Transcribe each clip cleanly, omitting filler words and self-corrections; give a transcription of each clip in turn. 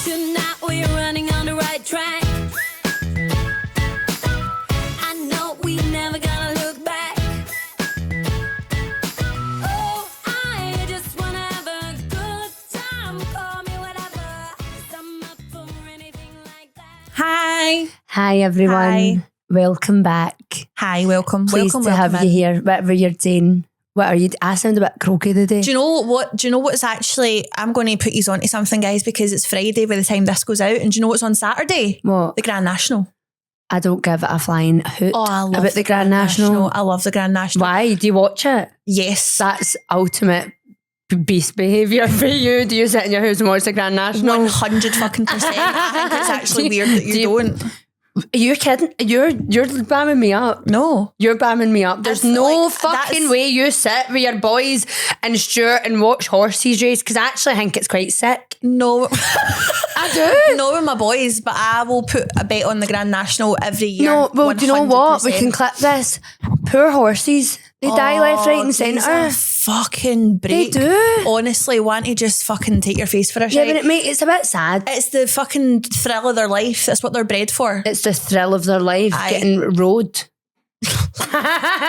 Tonight we're running on the right track. I know we never gonna look back. Oh, I just wanna have a good time. Call me whatever. 'Cause I'm up for anything like that. Hi everyone. Hi. Welcome back. Hi, welcome. Pleased welcome, to have welcome you in. here. Whatever you're doing. What are you? I sound a bit croaky today. Do you know what's actually, I'm going to put you onto something, guys, because it's Friday by the time this goes out. And do you know what's on Saturday? What? The Grand National. I don't give it a flying hoot I love about the Grand National. I love the Grand National. Why? Do you watch it? Yes. That's ultimate beast behaviour for you. Do you sit in your house and watch the Grand National? 100 fucking percent. I think it's actually weird that you don't. You're kidding? You're bamming me up. No. You're bamming me up. There's That's no like- fucking that's- way you sit with your boys and Stuart and watch horses race, because I actually think it's quite sick. No. I do. No with my boys, but I will put a bet on the Grand National every year. No, well, do you know what? We 100%. can clip this. Poor horses. They die left, right and these centre. are fucking break. They do. Honestly, want to just fucking take your face for a Yeah, shite. but it's a bit sad. It's the fucking thrill of their life. That's what they're bred for. It's the thrill of their life, Aye. getting rode.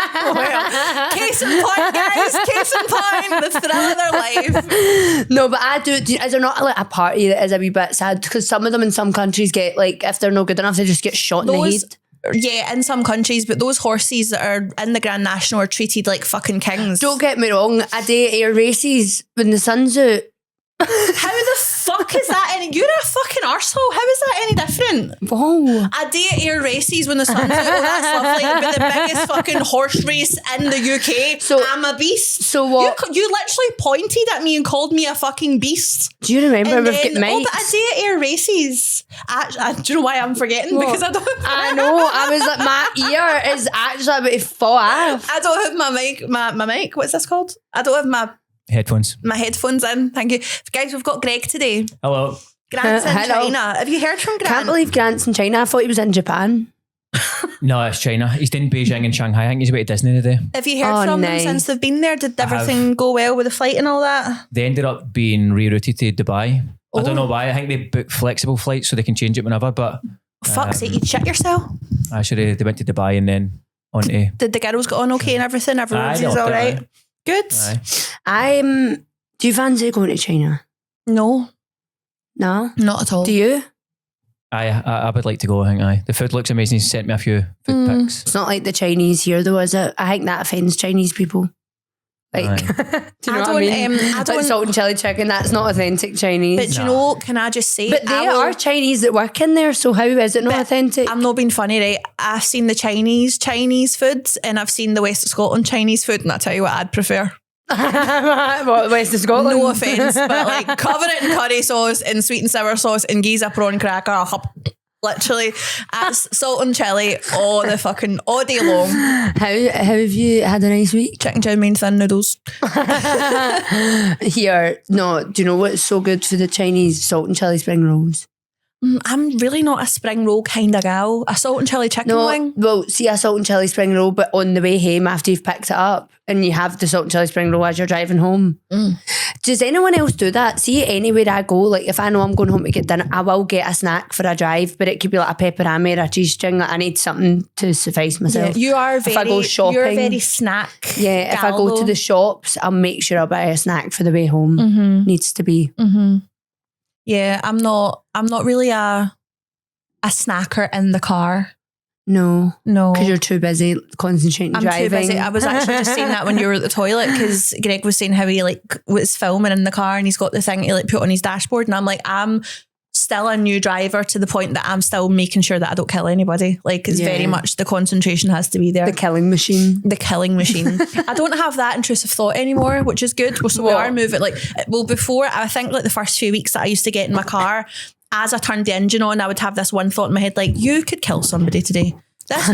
Case in point, guys. Case in point. The thrill of their life. No, but I do. Is there not like a party that is a wee bit sad? Because some of them in some countries get, like, if they're not good enough, they just get shot in the Those- head. Yeah, in some countries, but those horses that are in the Grand National are treated like fucking kings. Don't get me wrong, a day at air races when the sun's out. How the fuck is that any? You're a fucking arsehole. How is that any different? Oh. A day at air races when the sun's out, oh, that's lovely. But the biggest fucking horse race in the UK, So- I'm a beast. So what? You literally pointed at me and called me a fucking beast. Do you remember And we've then, got mics? but a day at air races. Do you know why I'm forgetting? What? Because I don't. I know. I was like, my ear is actually about to fall off. I don't have my mic. My mic. What's this called? I don't have my Headphones. headphones in. Thank you, guys. We've got Greg today. Hello. Grant's in Hello. China. Have you heard from Grant? Can't believe Grant's in China. I thought he was in Japan. No, it's China. He's in Beijing and Shanghai. I think he's away to Disney today. Have you heard Oh, from nice. them since they've been there? Did have. everything go well with the flight and all that? They ended up being rerouted to Dubai. I don't Oh. know why. I think they book flexible flights so they can change it whenever. But Fuck's sake, you shit yourself. actually, they went to Dubai and then on to. Did the girls get on okay and everything? Everyone's they all loved it, right. aye. Good. Aye. Do you fancy going to China? No, No? not at all. Do you? I would like to go. I think. Aye. The food looks amazing. He sent me a few food pics. It's not like the Chinese here, though, is it? I think that offends Chinese people. Like, do you know what I mean? I Like don't. salt and chili chicken, that's not authentic Chinese. But do you No. know? Can I just say? But they I will- are Chinese that work in there, so how is it not But authentic? I'm not being funny, right? I've seen the Chinese food and I've seen the West of Scotland Chinese food, and I tell you what, I'd prefer. What, West of Scotland? No offence, but like cover it in curry sauce and sweet and sour sauce and geese a prawn cracker. Literally, that's salt and chili all day long. How have you had a nice week? Chicken chow mein thin noodles. Here, no, do you know what's so good for the Chinese? Salt and chili spring rolls. I'm really not a spring roll kind of gal. A salt and chili chicken No, wing. well, see a salt and chili spring roll, but on the way home after you've picked it up and you have the salt and chili spring roll as you're driving home. Does anyone else do that? See, anywhere I go, like if I know I'm going home to get dinner, I will get a snack for a drive, but it could be like a pepperami or a cheese string. Like I need something to suffice myself. You are very. If I go shopping, You're very snack. yeah, if I gal, go to though. the shops, I'll make sure I'll buy a snack for the way home. Needs to be. Yeah, I'm not really a snacker in the car. No, No. because you're too busy concentrating I'm driving. too busy. I was actually just saying that when you were at the toilet because Greg was saying how he like was filming in the car and he's got the thing to like put on his dashboard, and I'm like, I'm still a new driver to the point that I'm still making sure that I don't kill anybody. Like it's very Yeah. much the concentration has to be there. The killing machine. The killing machine. I don't have that intrusive thought anymore, which is good. So we What? are moving before, I think like the first few weeks that I used to get in my car, as I turned the engine on, I would have this one thought in my head, like, you could kill somebody today.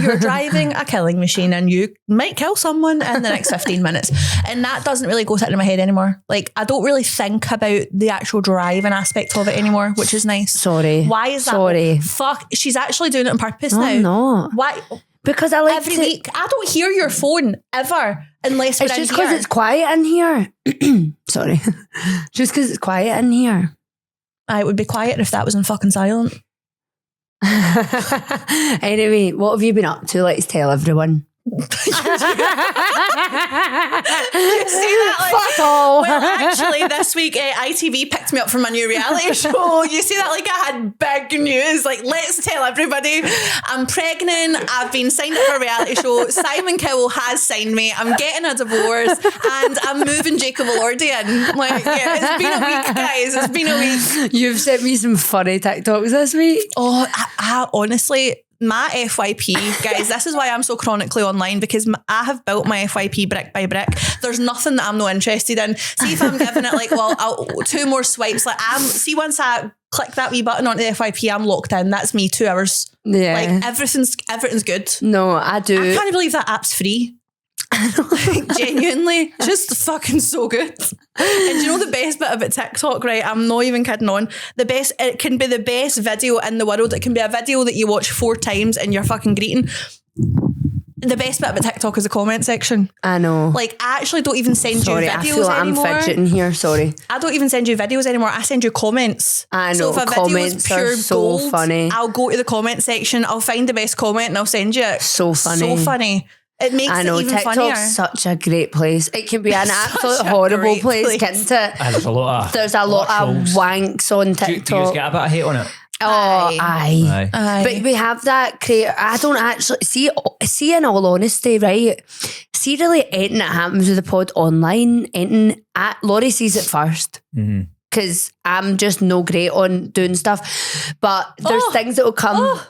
You're driving a killing machine and you might kill someone in the next 15 minutes. And that doesn't really go in my head anymore. Like, I don't really think about the actual driving aspect of it anymore, which is nice. Sorry. Why is that? Sorry. Fuck, she's actually doing it on purpose No, now. I'm not. Why? Because I like Every to, week, I don't hear your phone ever unless we're It's in just because here. it's quiet in here. Sorry. Just because it's quiet in here. It would be quieter if that was on fucking silent. Anyway, what have you been up to? Let's tell everyone. You see that? Like, Fuck all. well, actually, this week ITV picked me up for my new reality show. You see that? Like, I had big news. Like, let's tell everybody. I'm pregnant. I've been signed up for a reality show. Simon Cowell has signed me. I'm getting a divorce, and I'm moving Jacob Lorri in. Like, yeah, it's been a week, guys. It's been a week. You've sent me some funny TikToks this week. Oh, I honestly. My FYP, guys, this is why I'm so chronically online, because I have built my FYP brick by brick. There's nothing that I'm not interested in. See if I'm giving it like, well, 2 more swipes. Like, see, once I click that wee button onto the FYP, I'm locked in. That's me, 2 hours. Yeah. Like, everything's good. No, I do. I can't believe that app's free. Like, genuinely, just fucking so good. And you know the best bit about TikTok, right? I'm not even kidding on. It can be the best video in the world. It can be a video that you watch 4 times and you're fucking greeting. The best bit about TikTok is the comment section. I know. Like, I actually don't even send you videos I feel like anymore. I'm fidgeting here, sorry. I don't even send you videos anymore. I send you comments. I know, So if a video comments is pure are so gold, funny. I'll go to the comment section, I'll find the best comment and I'll send you it. So funny. So funny. It makes I know, it even TikTok's funnier. such a great place. It can be an absolute a horrible great place, place. can't it? There's a lot of of trolls. wanks on Do you TikTok. get a bit of hate on it? Oh, Aye. aye. But we have that creator. I don't actually see in all honesty, right? See, really anything that happens with the pod online, Lorri sees it first. Because I'm just no great on doing stuff. But there's things that will come.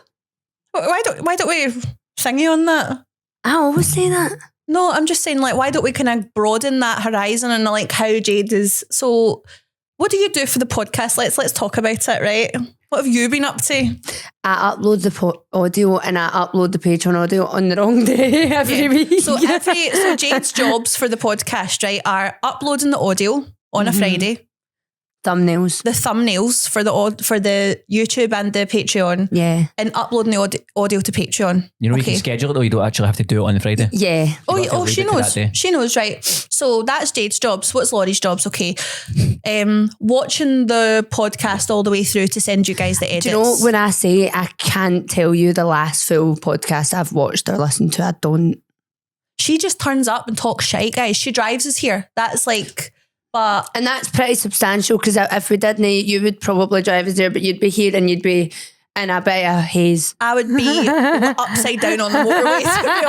Why don't we sing you on that? I always say that. No, I'm just saying, like, why don't we kind of broaden that horizon and like how Jade is. So what do you do for the podcast? Let's talk about it, right? What have you been up to? I upload the audio and I upload the Patreon audio on the wrong day every week. So Jade's jobs for the podcast, right, are uploading the audio on a Friday, Thumbnails. the thumbnails for the YouTube and the Patreon, Yeah. and uploading the audio to Patreon. You know, you can schedule it though, you don't actually have to do it on the Friday. Yeah. Oh, leave she it to knows. that day. She knows, right? So that's Jade's jobs. What's Lorri's jobs? Okay. Watching the podcast all the way through to send you guys the edits. Do you know when I say I can't tell you the last full podcast I've watched or listened to? I don't. She just turns up and talks shite, guys. She drives us here. That's like, but And that's pretty substantial because if we didn't, you would probably drive us there, but you'd be here and you'd be in a bit of haze. I would be upside down on the motorway, to be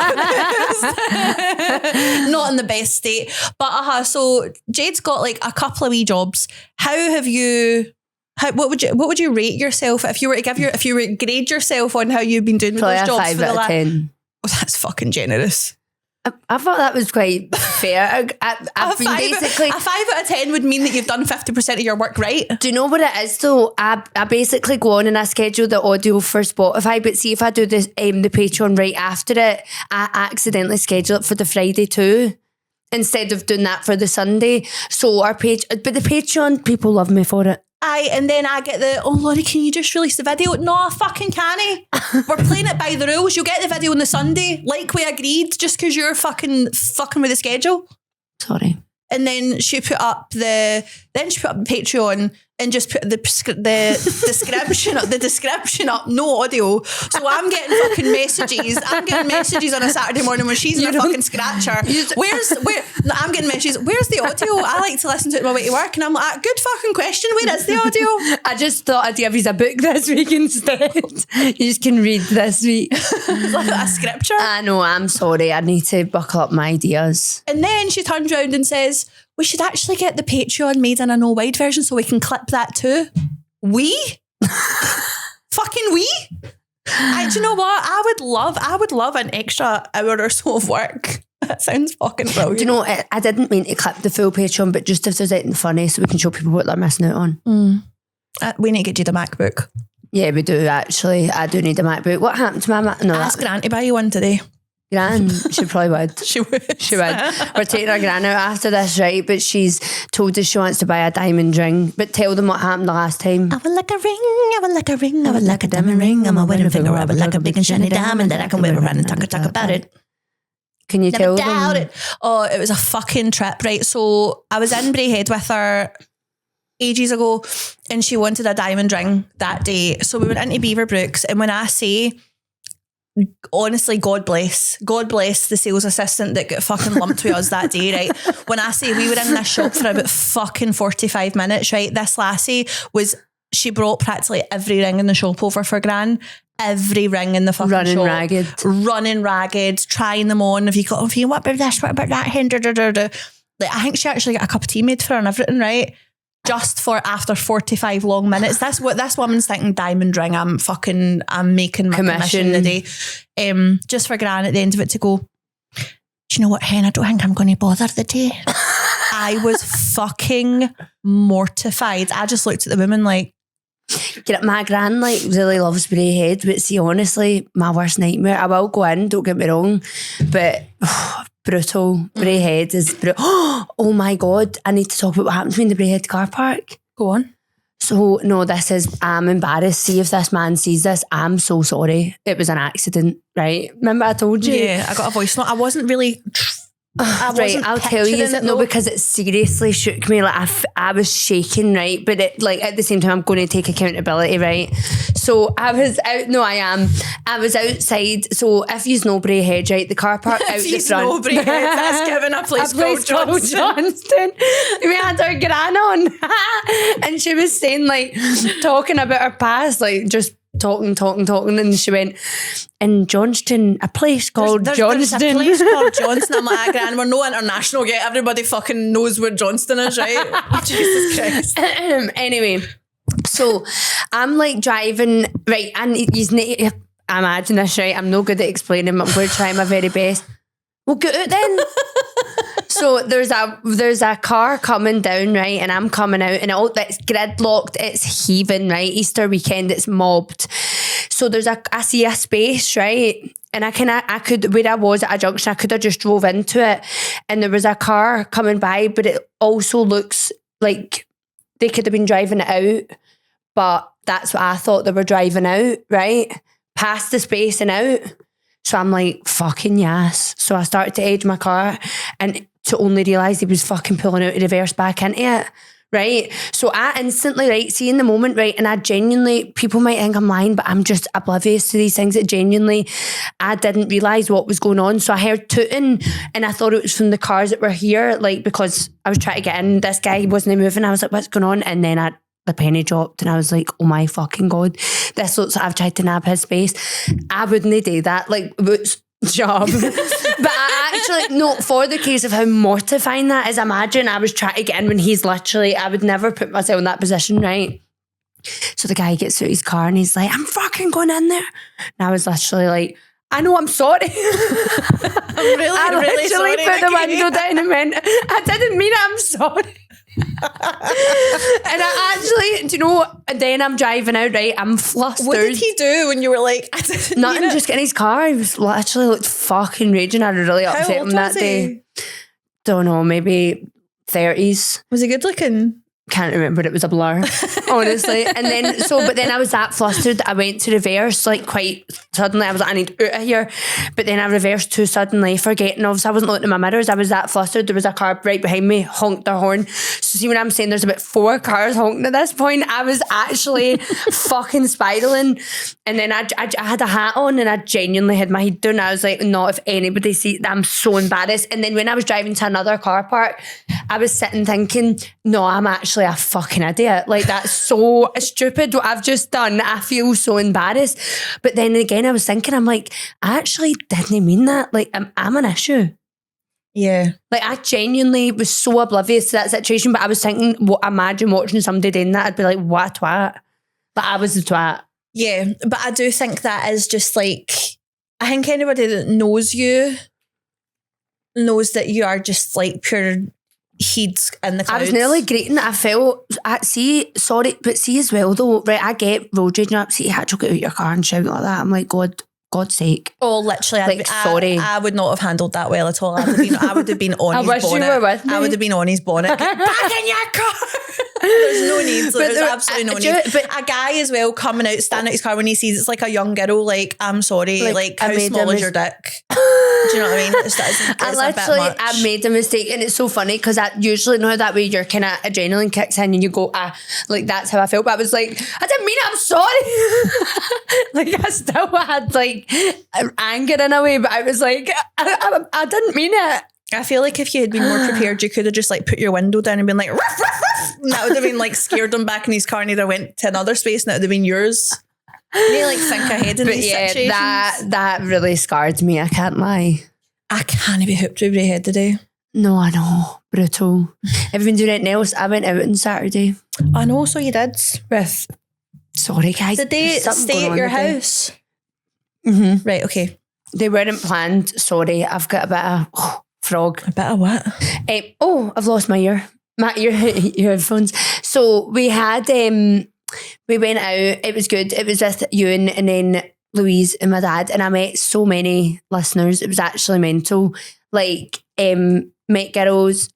honest. Not in the best state. But so Jade's got like a couple of wee jobs. What would you rate yourself if you were to grade yourself on how you've been doing with Probably those a jobs 5 for the out of last? 10. Oh, that's fucking generous. I thought that was quite fair. I've been basically. A 5 out of 10 would mean that you've done 50% of your work right. Do you know what it is though? I basically go on and I schedule the audio for Spotify, but see if I do this the Patreon right after it, I accidentally schedule it for the Friday too, instead of doing that for the Sunday. So but the Patreon people love me for it. And then I get Lorri, can you just release the video? No, I fucking can't. We're playing it by the rules. You'll get the video on the Sunday, like we agreed, just because you're fucking with the schedule. Sorry. And then she put up the Patreon and just put the description up, no audio. So I'm getting fucking messages. I'm getting messages on a Saturday morning when she's in a fucking scratcher. I'm getting messages. Where's the audio? I like to listen to it on my way to work, and I'm like, good fucking question. Where is the audio? I just thought I'd give you a book this week instead. You just can read this week. Like a scripture. I know, I'm sorry. I need to buckle up my ideas. And then she turns around and says, we should actually get the Patreon made in a no wide version so we can clip that too. Fucking we? Do you know what? I would love an extra hour or so of work. That sounds fucking brilliant. Do you know, I didn't mean to clip the full Patreon, but just if there's anything funny so we can show people what they're missing out on. We need to get you the MacBook. Yeah, we do actually. I do need a MacBook. What happened to my Mac? No, Ask Gran to buy you one today. Gran, she probably would. She would. She would. We're taking our Gran out after this, right? But she's told us she wants to buy a diamond ring. But tell them what happened the last time. I would like a ring, I would like a ring, I would like a diamond ring on my wedding finger. I would like a big and shiny diamond that I can wear around and talk about it. Can you Never tell doubt them? it. Oh, it was a fucking trip, right? So I was in Braehead with her ages ago, and she wanted a diamond ring that day. So we went into Beaverbrooks, and when I say, honestly, God bless the sales assistant that got fucking lumped with us that day, right? When I say we were in this shop for about fucking 45 minutes, right? This lassie she brought practically every ring in the shop over for Gran. Every ring in the fucking shop. Running ragged, trying them on. Have you what about this, what about that? Like, I think she actually got a cup of tea made for her and everything, right? Just for after 45 long minutes. That's what this woman's thinking, diamond ring. I'm making my commission today. Just for Gran at the end of it to go, do you know what, hen? I don't think I'm going to bother the day. I was fucking mortified. I just looked at the woman like, my gran like really loves bray head, but see, honestly, my worst nightmare. I will go in, don't get me wrong, but brutal. Bray head is brutal. Oh my God, I need to talk about what happened to me in the Bray Head car park. Go on. So no, I'm embarrassed. See if this man sees this, I'm so sorry. It was an accident, right? Remember I told you? Yeah, I got a voice note. I wasn't really... Right, I'll tell you. No, because it seriously shook me. Like I was shaking, right? But it, like, at the same time, I'm going to take accountability, right? So I was out. No, I am. I was outside. So if you know Bray Head, right, the car park out the front. Know Bray Head, that's given a place called Johnston. We had our gran on, and she was saying, like, talking about her past, like just talking, and she went, in Johnston, a place called Johnston. There's a place called Johnston. I'm like, Gran, we're no international yet. Everybody fucking knows where Johnston is, right? Jesus Christ. Anyway, so I'm like driving, right, and imagine this, right? I'm no good at explaining, but I'm going to try my very best. Well, get out then. So there's a car coming down, right, and I'm coming out, and it's gridlocked, it's heaving, right? Easter weekend, it's mobbed. So I see a space, right, and I could where I was at a junction, I could have just drove into it, and there was a car coming by, but it also looks like they could have been driving it out, but that's what I thought, they were driving out, right, past the space and out. So I'm like, fucking yes. So I started to edge my car, and to only realise he was fucking pulling out of reverse back into it, right? So I instantly, right, see in the moment, right, and I genuinely, people might think I'm lying, but I'm just oblivious to these things that genuinely, I didn't realise what was going on. So I heard tooting, and I thought it was from the cars that were here, like, because I was trying to get in, this guy wasn't moving, I was like, what's going on? And then the penny dropped, and I was like, oh my fucking God, this looks like I've tried to nab his space. I wouldn't do that, like, it's job. But I actually, no, for the case of how mortifying that is, imagine I was trying to get in when he's literally, I would never put myself in that position, right? So the guy gets out his car and he's like, I'm fucking going in there. And I was literally like, I know, I'm sorry. I really sorry, put the Nicky. window down and went, I didn't mean it, I'm sorry. And I actually, do you know, and then I'm driving out, right, I'm flustered. What did he do when you were like, I didn't Nothing, mean it? just get in his car. He was literally looked fucking raging. I really upset him that day. Don't know, maybe 30s. Was he good looking? Can't remember, it was a blur, honestly. And then, but then I was that flustered that I went to reverse, like, quite suddenly. I was like, I need out of here. But then I reversed too suddenly, forgetting, obviously I wasn't looking at my mirrors. I was that flustered. There was a car right behind me, honked their horn. So see, when I'm saying there's about 4 cars honking at this point, I was actually fucking spiraling. And then I had a hat on, and I genuinely had my head down. I was like, not if anybody sees, I'm so embarrassed. And then when I was driving to another car park, I was sitting thinking, no, I'm actually a fucking idiot. Like, that's so stupid what I've just done. I feel so embarrassed. But then again, I was thinking, I'm like, I actually didn't mean that. Like, I'm an issue. Yeah. Like, I genuinely was so oblivious to that situation, but I was thinking, imagine watching somebody doing that, I'd be like, what a twat. But I was a twat. Yeah, but I do think that is just like, I think anybody that knows you knows that you are just like pure heads in the clouds. I was nearly grating that I felt, sorry, but see as well though, right, I get road rage and see you had to get out your car and shout like that. I'm like, God's sake. Oh, literally, sorry. I would not have handled that well at all. I would have been on his bonnet. You were with me. I would have been on his bonnet. Get back in your car. There's no need. There's there- absolutely no do you- need. but- A guy as well coming out, standing out his car when he sees it's like a young girl, like, I'm sorry, like I how made small a is your dick? Do you know what I mean? It's a bit much. I made a mistake, and it's so funny because I usually know that way your kind of adrenaline kicks in and you go, like that's how I felt. But I was like, I didn't mean it, I'm sorry. Like I still had like anger in a way, but I was like, I didn't mean it. I feel like if you had been more prepared, you could have just like put your window down and been like, ruff, ruff, ruff. And that would have been like scared him back in his car and either went to another space and that would have been yours. You need to like think ahead in But these yeah, situations. that really scarred me. I can't lie. I can't be hooked over your head today. No, I know. Brutal. Have you been doing anything else? I went out on Saturday. I know, so you did. With, sorry guys. Did they there's something stay going at on your today. house? Mm-hmm. Right, okay. They weren't planned. Sorry, I've got a bit of frog. A bit of what? I've lost my ear. My ear headphones. So we had we went out. It was good. It was with Ewan and then Louise and my dad, and I met so many listeners. It was actually mental. Like met girls,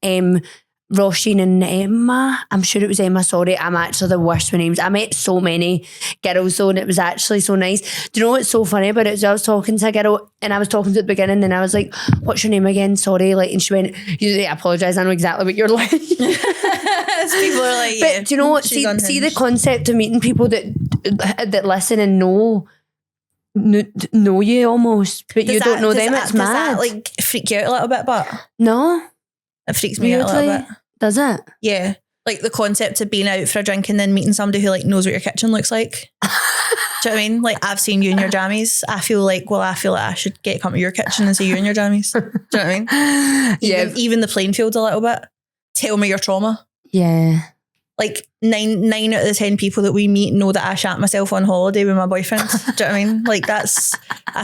Roisin and Emma. I'm sure it was Emma. Sorry, I'm actually the worst with names. I met so many girls though, and it was actually so nice. Do you know what's so funny about it? I was talking to a girl, and I was talking to at the beginning, and I was like, "What's your name again?" Sorry, like, and she went, "I apologise. I know exactly what you're like." People are like, But do you know what? See the concept of meeting people that listen and know you almost, but you don't know them. It's mad. Does that like freak you out a little bit? But no, it freaks me out a little weirdly, bit. does it? Yeah. Like the concept of being out for a drink and then meeting somebody who like knows what your kitchen looks like. Do you know what I mean? Like I've seen you in your jammies. I feel like I should come to your kitchen and see you in your jammies. Do you know what I mean? Even the playing field a little bit. Tell me your trauma. Yeah. Like 9 out of the 10 people that we meet know that I shat myself on holiday with my boyfriend. Do you know what I mean? Like I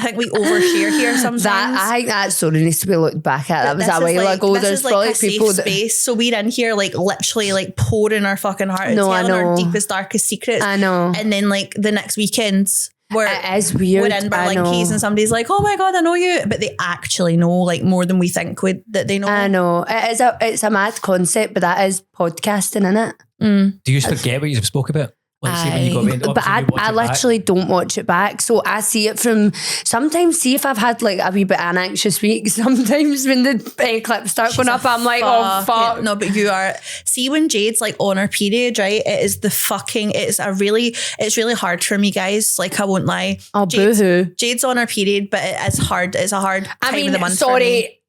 think we overshare here sometimes. I think that story needs to be looked back at. That was a while ago. There's probably a people safe space. So we're in here like literally like pouring our fucking heart out, telling our deepest, darkest secrets. I know. And then like the next weekend it is weird. we're in Berlinkies and somebody's like, oh my God, I know you. But they actually know like more than we think that they know. I know. It's a mad concept, but that is podcasting, isn't it? Do you forget what you spoke about? Like, see, when you got into, but I literally don't watch it back. So I see it from sometimes. See if I've had like a wee bit of an anxious week. Sometimes when the clips start going up, I'm like, oh fuck. No, but you are. See when Jade's like on her period, right? It is it's really hard for me, guys. Like I won't lie. Oh, boo-hoo. Jade's on her period, but it is hard. It's a hard time of the month for me.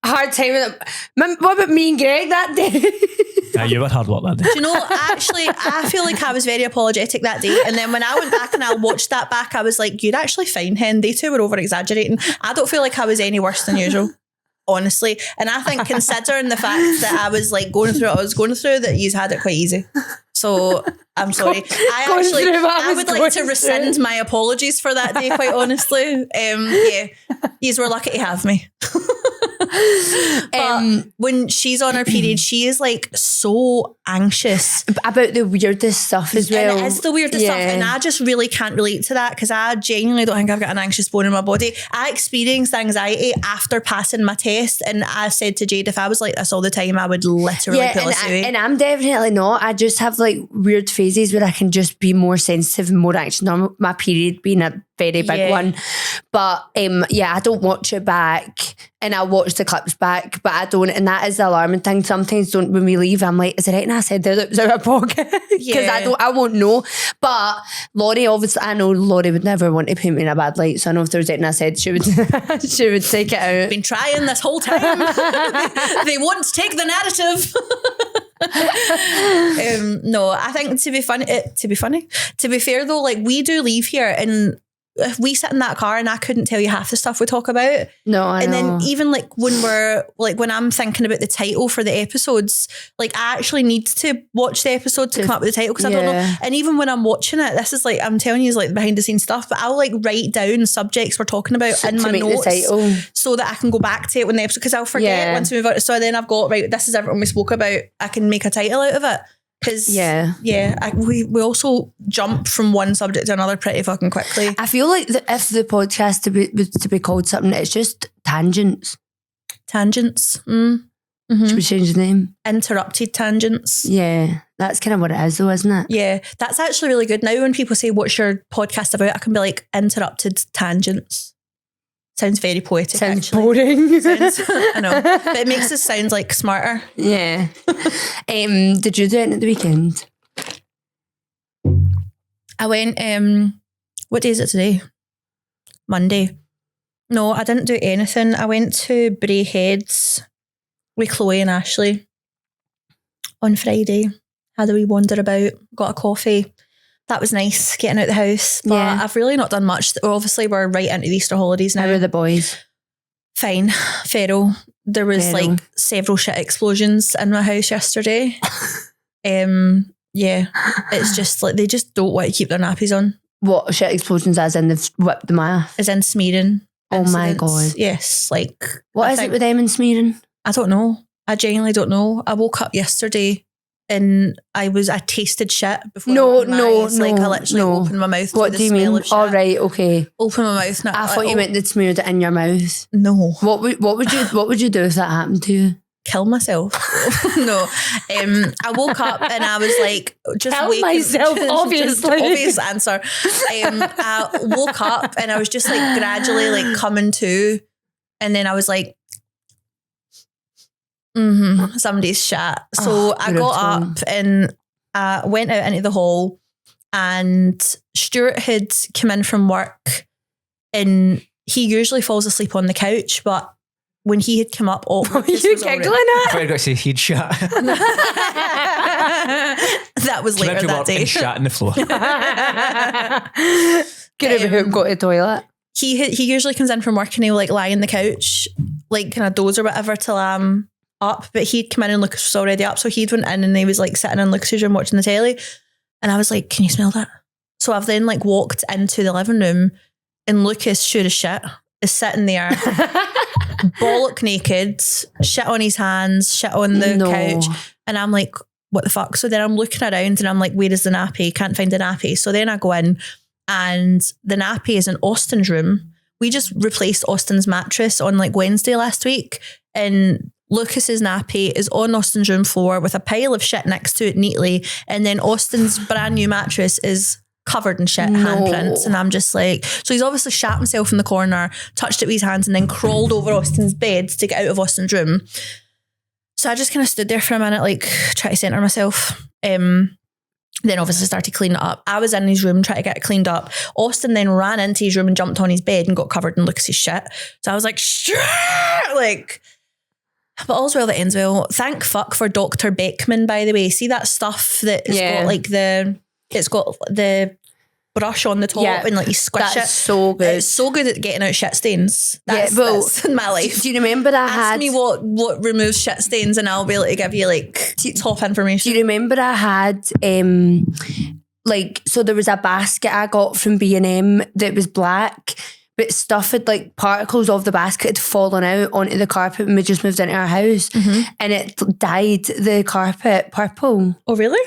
Hard time of the. What about me and Greg that day? Yeah, you were hard work that day. Do you know, actually, I feel like I was very apologetic that day. And then when I went back and I watched that back, I was like, you're actually fine, Hen. They two were over exaggerating. I don't feel like I was any worse than usual, honestly. And I think considering the fact that I was like going through what I was going through, that you've had it quite easy. So I'm sorry. I would like to rescind my apologies for that day, quite honestly. Yeah, yous were lucky to have me. But when she's on her period, she is like so anxious about the weirdest stuff as well. And it is the weirdest stuff, and I just really can't relate to that because I genuinely don't think I've got an anxious bone in my body. I experienced anxiety after passing my test, and I said to Jade, if I was like this all the time, I would literally pull a suey. And I'm definitely not. I just have like weird phases where I can just be more sensitive and more anxious. Normal, my period being a very big one, but I don't watch it back, and I watch the clips back, but I don't, and that is the alarming thing. Sometimes when we leave, I'm like, is it right? And I said there that was out of pocket because I won't know. But Lorri, obviously, I know Lorri would never want to paint me in a bad light, so I know if there was anything I said, she would she would take it out. Been trying this whole time. They won't take the narrative. No, I think to be fair though, like we do leave here, and if we sit in that car and I couldn't tell you half the stuff we talk about. No, I know. Then even like when I'm thinking about the title for the episodes, like I actually need to watch the episode to come up with the title because I don't know. And even when I'm watching it, this is like, I'm telling you, is like behind the scenes stuff, but I'll like write down subjects we're talking about in my notes so that I can go back to it when the episode, because I'll forget once we move out. So then I've got, right, this is everything we spoke about. I can make a title out of it. Because we also jump from one subject to another pretty fucking quickly. I feel like if the podcast was to be called something, it's just tangents. Tangents. Should we change the name? Interrupted Tangents. Yeah, that's kind of what it is though, isn't it? Yeah, that's actually really good. Now when people say, what's your podcast about? I can be like, Interrupted Tangents. Sounds very poetic. Sounds actually. boring. I know. But it makes us sound like smarter. Yeah. Did you do it at the weekend? I went, what day is it today? Monday. No, I didn't do anything. I went to Bray Heads with Chloe and Ashley on Friday. Had a wee wander about, got a coffee. That was nice, getting out the house. But Yeah. I've really not done much. Obviously, we're right into the Easter holidays now. How are the boys? Fine. Feral. There was Feral. like several shit explosions in my house yesterday. Yeah. It's just like they just don't want to keep their nappies on. What shit explosions as in they've whipped them off? As in smearing. Oh my incidents. God. Yes. Like What I is think- it with them and smearing? I don't know. I genuinely don't know. I woke up yesterday and I tasted shit before I opened my eyes. Like I literally opened my mouth What to do the you smell mean? of shit. All right, okay. Open my mouth. I thought you meant they'd smeared it in your mouth. No. What would you do if that happened to you? Kill myself. No. I woke up and I was like, just Kill waking myself, just obviously. obvious answer. I woke up and I was just like gradually like coming to, and then I was like, somebody's shit. So I got brutal. up and I went out into the hall, and Stuart had come in from work, and he usually falls asleep on the couch, but when he had come up, Lucas You was already- giggling I at? thought you got to say he'd shot. That was later that day. And shot in the floor. Get over here and go to the toilet. He usually comes in from work and he'll like lie on the couch, like kind of doze or whatever till I'm up. But he'd come in and Lucas was already up, so he'd went in and he was like sitting in Lucas's room watching the telly, and I was like, "Can you smell that?" So I've then like walked into the living room, and Lucas, sure as shit, is sitting there, bollock naked, shit on his hands, shit on the No. couch, and I'm like, "What the fuck?" So then I'm looking around and I'm like, "Where is the nappy? Can't find the nappy." So then I go in, and the nappy is in Austin's room. We just replaced Austin's mattress on like Wednesday last week, and Lucas's nappy is on Austin's room floor with a pile of shit next to it neatly, and then Austin's brand new mattress is covered in shit, No. handprints, and I'm just like, so he's obviously shat himself in the corner, touched it with his hands, and then crawled over Austin's bed to get out of Austin's room. So I just kind of stood there for a minute, like trying to centre myself. Then obviously started cleaning it up. I was in his room trying to get it cleaned up. Austin then ran into his room and jumped on his bed and got covered in Lucas's shit. So I was like, like, but all's well that ends well. Thank fuck for Dr. Beckman, by the way. See that stuff that it's Yeah. got like it's got the brush on the top Yeah. and like you squish That's it. so good. It's so good at getting out shit stains. That's, Yeah, well, that's in my life. Do you remember I Ask had? me what removes shit stains and I'll be able to give you like top information. Do you remember I had like, so there was a basket I got from B&M that was black, but stuff had like particles of the basket had fallen out onto the carpet when we just moved into our house, and it dyed the carpet purple. Oh really?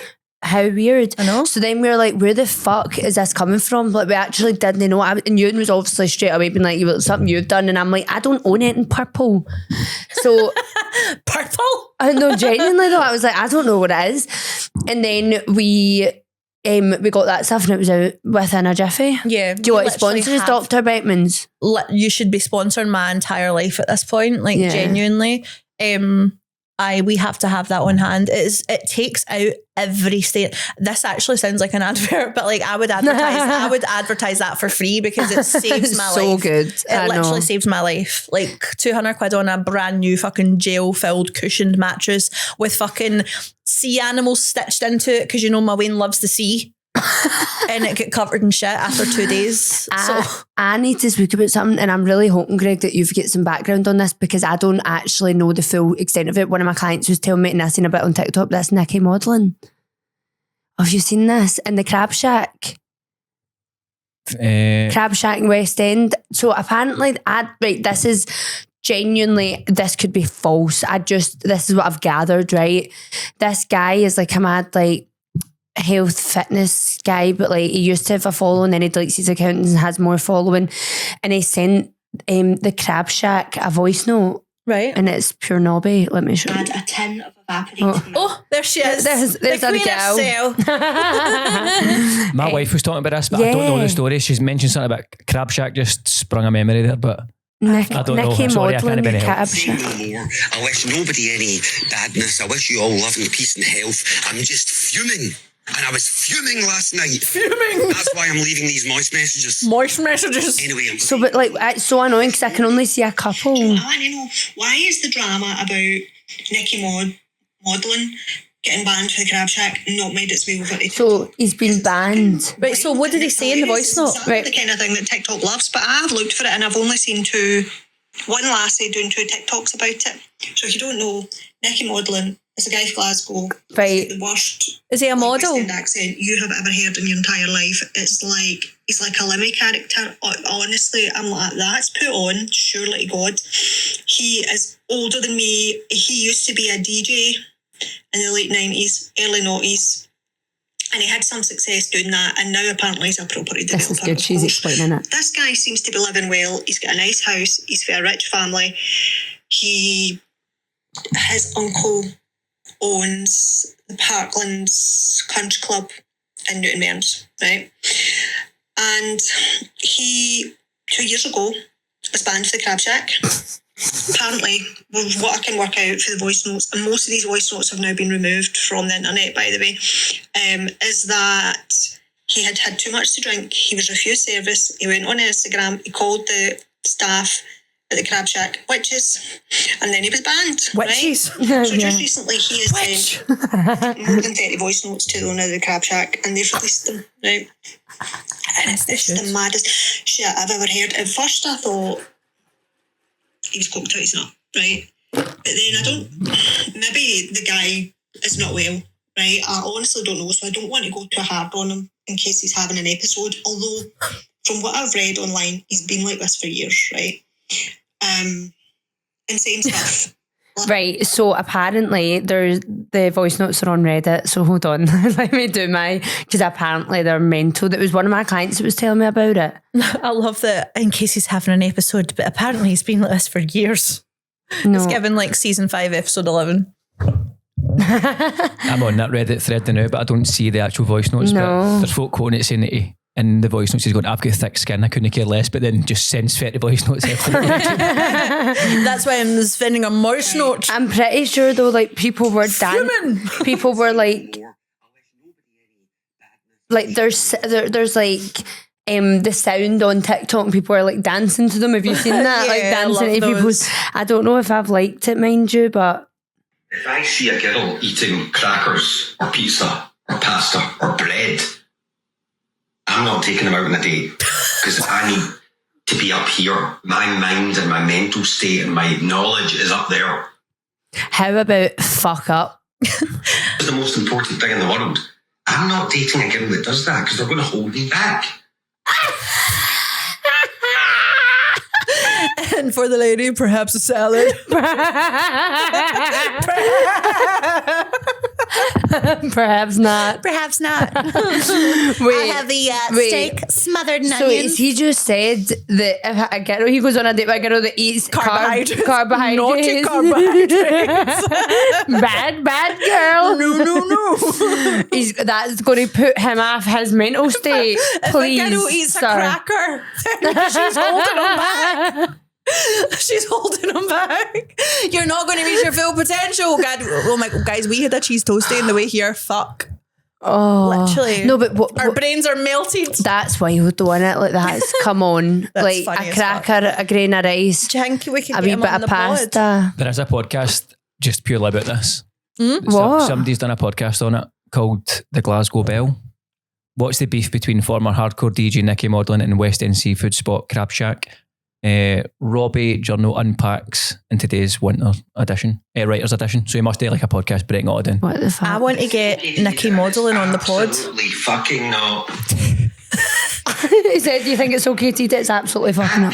How weird. I know. So then we were like, where the fuck is this coming from? Like, we actually didn't know. And Ewan was obviously straight away being like, "Well, it's something you've done." And I'm like, I don't own it in purple. So Purple? I know, genuinely though, I was like, I don't know what it is. And then we got that stuff and it was out within a jiffy. Yeah. Do you want to sponsor us, Dr. Beckman's? You should be sponsoring my entire life at this point. Like Yeah. genuinely. We have to have that on hand. It takes out every state. This actually sounds like an advert, but like I would advertise that for free because it saves my So life. good. It I literally know. saves my life. Like 200 quid on a brand new fucking gel-filled cushioned mattress with fucking sea animals stitched into it because you know my Wayne loves the sea. And it got covered in shit after 2 days. I need to speak about something, and I'm really hoping, Greg, that you've got some background on this because I don't actually know the full extent of it. One of my clients was telling me, and I've seen a bit on TikTok, this Nicky Modlin. Have you seen this? In the Crab Shack? Crab Shack in West End. So apparently, this is genuinely, this could be false. This is what I've gathered, right? This guy is like a mad, like, health fitness guy, but like he used to have a following, then he deletes his account and has more following, and he sent the Crab Shack a voice note Right. and it's pure knobby. Let me show you. Add a tin of evaporated milk. Oh, there she is. There's the our queen gal. of sale. My wife was talking about this, but I don't know the story. She's mentioned something about Crab Shack, just sprung a memory there, but I don't know. Nicky I'm sorry, I can't have Modlin, any help. Crab Say Shack. no more. I wish nobody any badness. I wish you all love and peace and health. I'm just fuming. And I was fuming last night. Fuming. That's why I'm leaving these moist messages. Moist messages. Anyway, I'm So, but like, it's so annoying because I can only see a couple. I want to know, why is the drama about Nicky Modlin getting banned for the Crab Shack not made its way over to So he's been banned. Right, so what did he say in the voice note? Exactly Right. the kind of thing that TikTok loves, but I've looked for it and I've only seen one lassie doing 2 TikToks about it. So if you don't know, Nicky Modlin is a guy from Glasgow. Right. The worst Is he a model? West End accent you have ever heard in your entire life. It's like, he's like a Lemmy character. Honestly, I'm like, that's put on, surely to God. He is older than me. He used to be a DJ in the late 90s, early noughties. And he had some success doing that. And now apparently he's a property developer. This is good. of She's course. explaining it. This guy seems to be living well. He's got a nice house. He's got a rich family. His uncle owns the Parklands Country Club in Newton Mearns, right? And he, 2 years ago, was banned for the Crab Shack. Apparently, what I can work out for the voice notes, and most of these voice notes have now been removed from the internet, by the way, is that he had had too much to drink. He was refused service. He went on Instagram. He called the staff at the Crab Shack witches, and then he was banned. Witches? Right? So just recently, he has sent more than 30 voice notes to the owner of the Crab Shack, and they've released them. Right? And it's the maddest shit I've ever heard. At first, I thought he was coked out, he's not, right? But then maybe the guy is not well, right? I honestly don't know, so I don't want to go too hard on him in case he's having an episode. Although, from what I've read online, he's been like this for years, right? Insane stuff. Right, so apparently the voice notes are on Reddit, so hold on, let me do because apparently they're mental. That was one of my clients that was telling me about it. I love that in case he's having an episode, but apparently he's been like this for years. No. It's given like season 5, episode 11. I'm on that Reddit thread now, but I don't see the actual voice notes. No. But there's folk quoting it saying that in the voice notes he's going, I've got thick skin, I couldn't care less, but then just sends 30 voice notes after it. That's why I'm sending a moist note. I'm pretty sure though, like people were Fuming. people were like there's like the sound on TikTok and people are like dancing to them. Have you seen that? Like Yeah, I dancing love to people's. those. I don't know if I've liked it, mind you, but if I see a girl eating crackers or pizza or pasta or bread, I'm not taking them out on a date because I need to be up here. My mind and my mental state and my knowledge is up there. how about fuck up? It's the most important thing in the world. I'm not dating a girl that does that because they're going to hold me back. And for the lady, perhaps a salad. Perhaps not. Perhaps not. Wait, I have the wait. steak smothered in So onions. he just said that if a girl, he goes on a date with a girl that eats Carbohydrates. carbohydrates. Naughty carbohydrates. bad girl. No. That's going to put him off his mental state. If Please, a girl eats sir. a cracker, she's holding him back. She's holding him back. You're not going to reach your full potential. God, oh my guys, we had a cheese toastie in the way here. Fuck. Oh, Literally. No, but Our brains are melted. that's wild, though, isn't it? Like that's come on, That's like funny a as fuck. cracker, a grain of rice, Do you think we could a get wee him bit on of the pod? pasta. There is a podcast just purely about this. What? Somebody's done a podcast on it called The Glasgow Bell. What's the beef between former hardcore DJ Nicky Modlin and West End seafood spot Crab Shack? Robbie Journal unpacks in today's winter edition, writer's edition. So he must do like a podcast breaking it all down. What the fuck? I want to get Nicky Modlin on the pod. Absolutely fucking not. He said, "Do you think it's okay to eat it?" It's absolutely fucking up.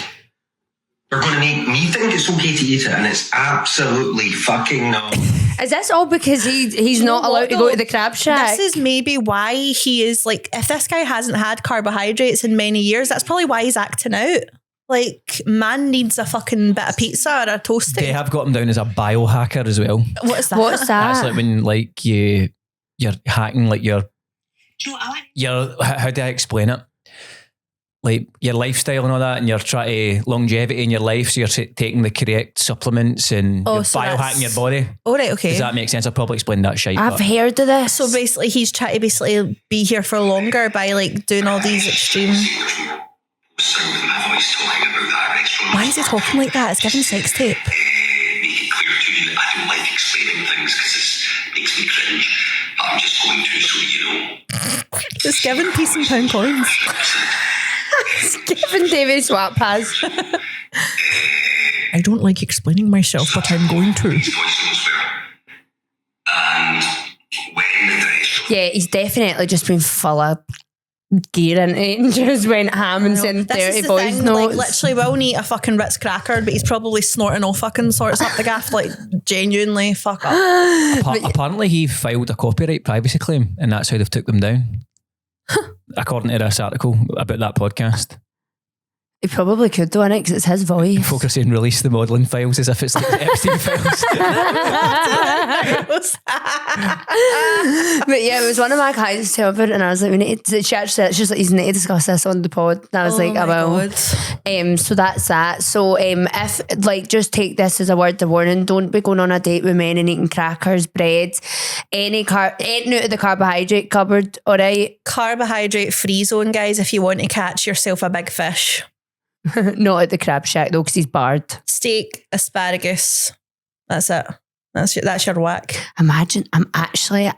They're going to make me think it's okay to eat it, and it's absolutely fucking not. Is this all because he's not know allowed what, to go though? to the Crab Shack? This is maybe why he is like, if this guy hasn't had carbohydrates in many years, that's probably why he's acting out. Like, man needs a fucking bit of pizza or a toasty. They have got him down as a biohacker as well. What is that? What's That's that? like when like you're hacking like Do you know what I want? how do I explain it? Like your lifestyle and all that, and you're trying to longevity in your life, so you're taking the correct supplements and you're so biohacking your that's- body. All right, okay. Does that make sense? I'll probably explain that shite. I've but heard of this. So basically, he's trying to basically be here for longer by like doing all these extreme. Sound of my voice talking about that restaurant. Why is he talking like that? It's giving sex tape. Make it clear to you that I don't like explaining things because it makes me cringe. But I'm just going to, so you know. It's giving piece and pound coins. Giving Davy swap pass. I don't like explaining myself, but I'm going to. His voice elsewhere. And when the restaurant Yeah, he's definitely just been full of gear into it and just went ham and sent This is dirty the voice thing, notes. like literally will need a fucking Ritz cracker, but he's probably snorting all fucking sorts up the gaff, like genuinely fuck up. apparently he filed a copyright privacy claim, and that's how they've took them down. According to this article about that podcast. He probably could do it because it's his voice. Folk are saying release the modelling files as if it's like the Epstein files. But yeah, it was one of my clients tell about it, and I was like, we need to, she actually said, she's like, you need to discuss this on the pod. And I was like, I will. So that's that. So if like, just take this as a word of warning, don't be going on a date with men and eating crackers, bread, anything out of the carbohydrate cupboard, all right? Carbohydrate free zone, guys, if you want to catch yourself a big fish. Not at the crab shack though, because he's barred. Steak, asparagus. That's it. That's your whack. Imagine, actually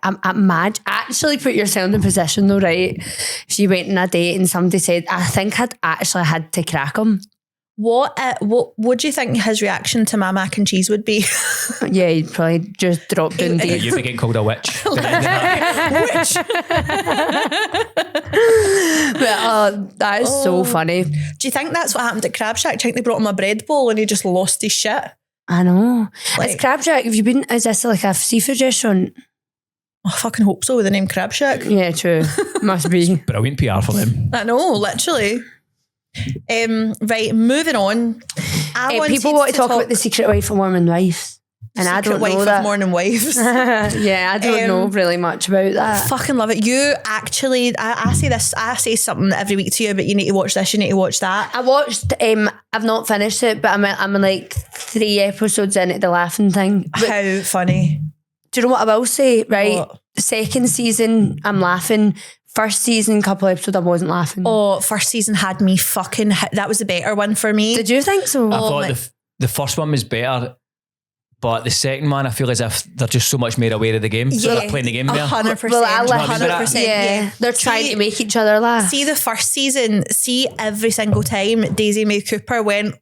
put yourself in the position though, right? If you went on a date and somebody said, I think I'd actually had to crack him. What do you think his reaction to my mac and cheese would be? Yeah, he'd probably just drop down Yeah, deep. you'd be getting called a witch. Which? But that is so funny. Do you think that's what happened at Crab Shack? Do you think they brought him a bread bowl and he just lost his shit? I know. Like- It's Crab Shack. Have you been? Is this like a seafood restaurant? I fucking hope so with the name Crab Shack. Yeah, true. Must be. Brilliant PR for them. I know, literally. Right, moving on. People want to talk about the secret wife of Mormon wives. And I don't wife know of that. Morning Wives. Yeah, I don't know really much about that. Fucking love it. You actually, I say this, I say something every week to you, but you need to watch this, you need to watch that. I watched, I've not finished it, but I'm like 3 episodes into the laughing thing. But How funny. do you know what I will say, right? What? Second season, I'm laughing. First season, couple episodes, I wasn't laughing. Oh, first season had me fucking hit. That was the better one for me. Did you think so? I Oh, thought my- the first one was better, but the second one, I feel as if they're just so much more aware of the game. So Yeah. they're playing the game there. 100%. Well, I like 100%. Yeah, they're trying to make each other laugh. See the first season, every single time Daisy Mae Cooper went,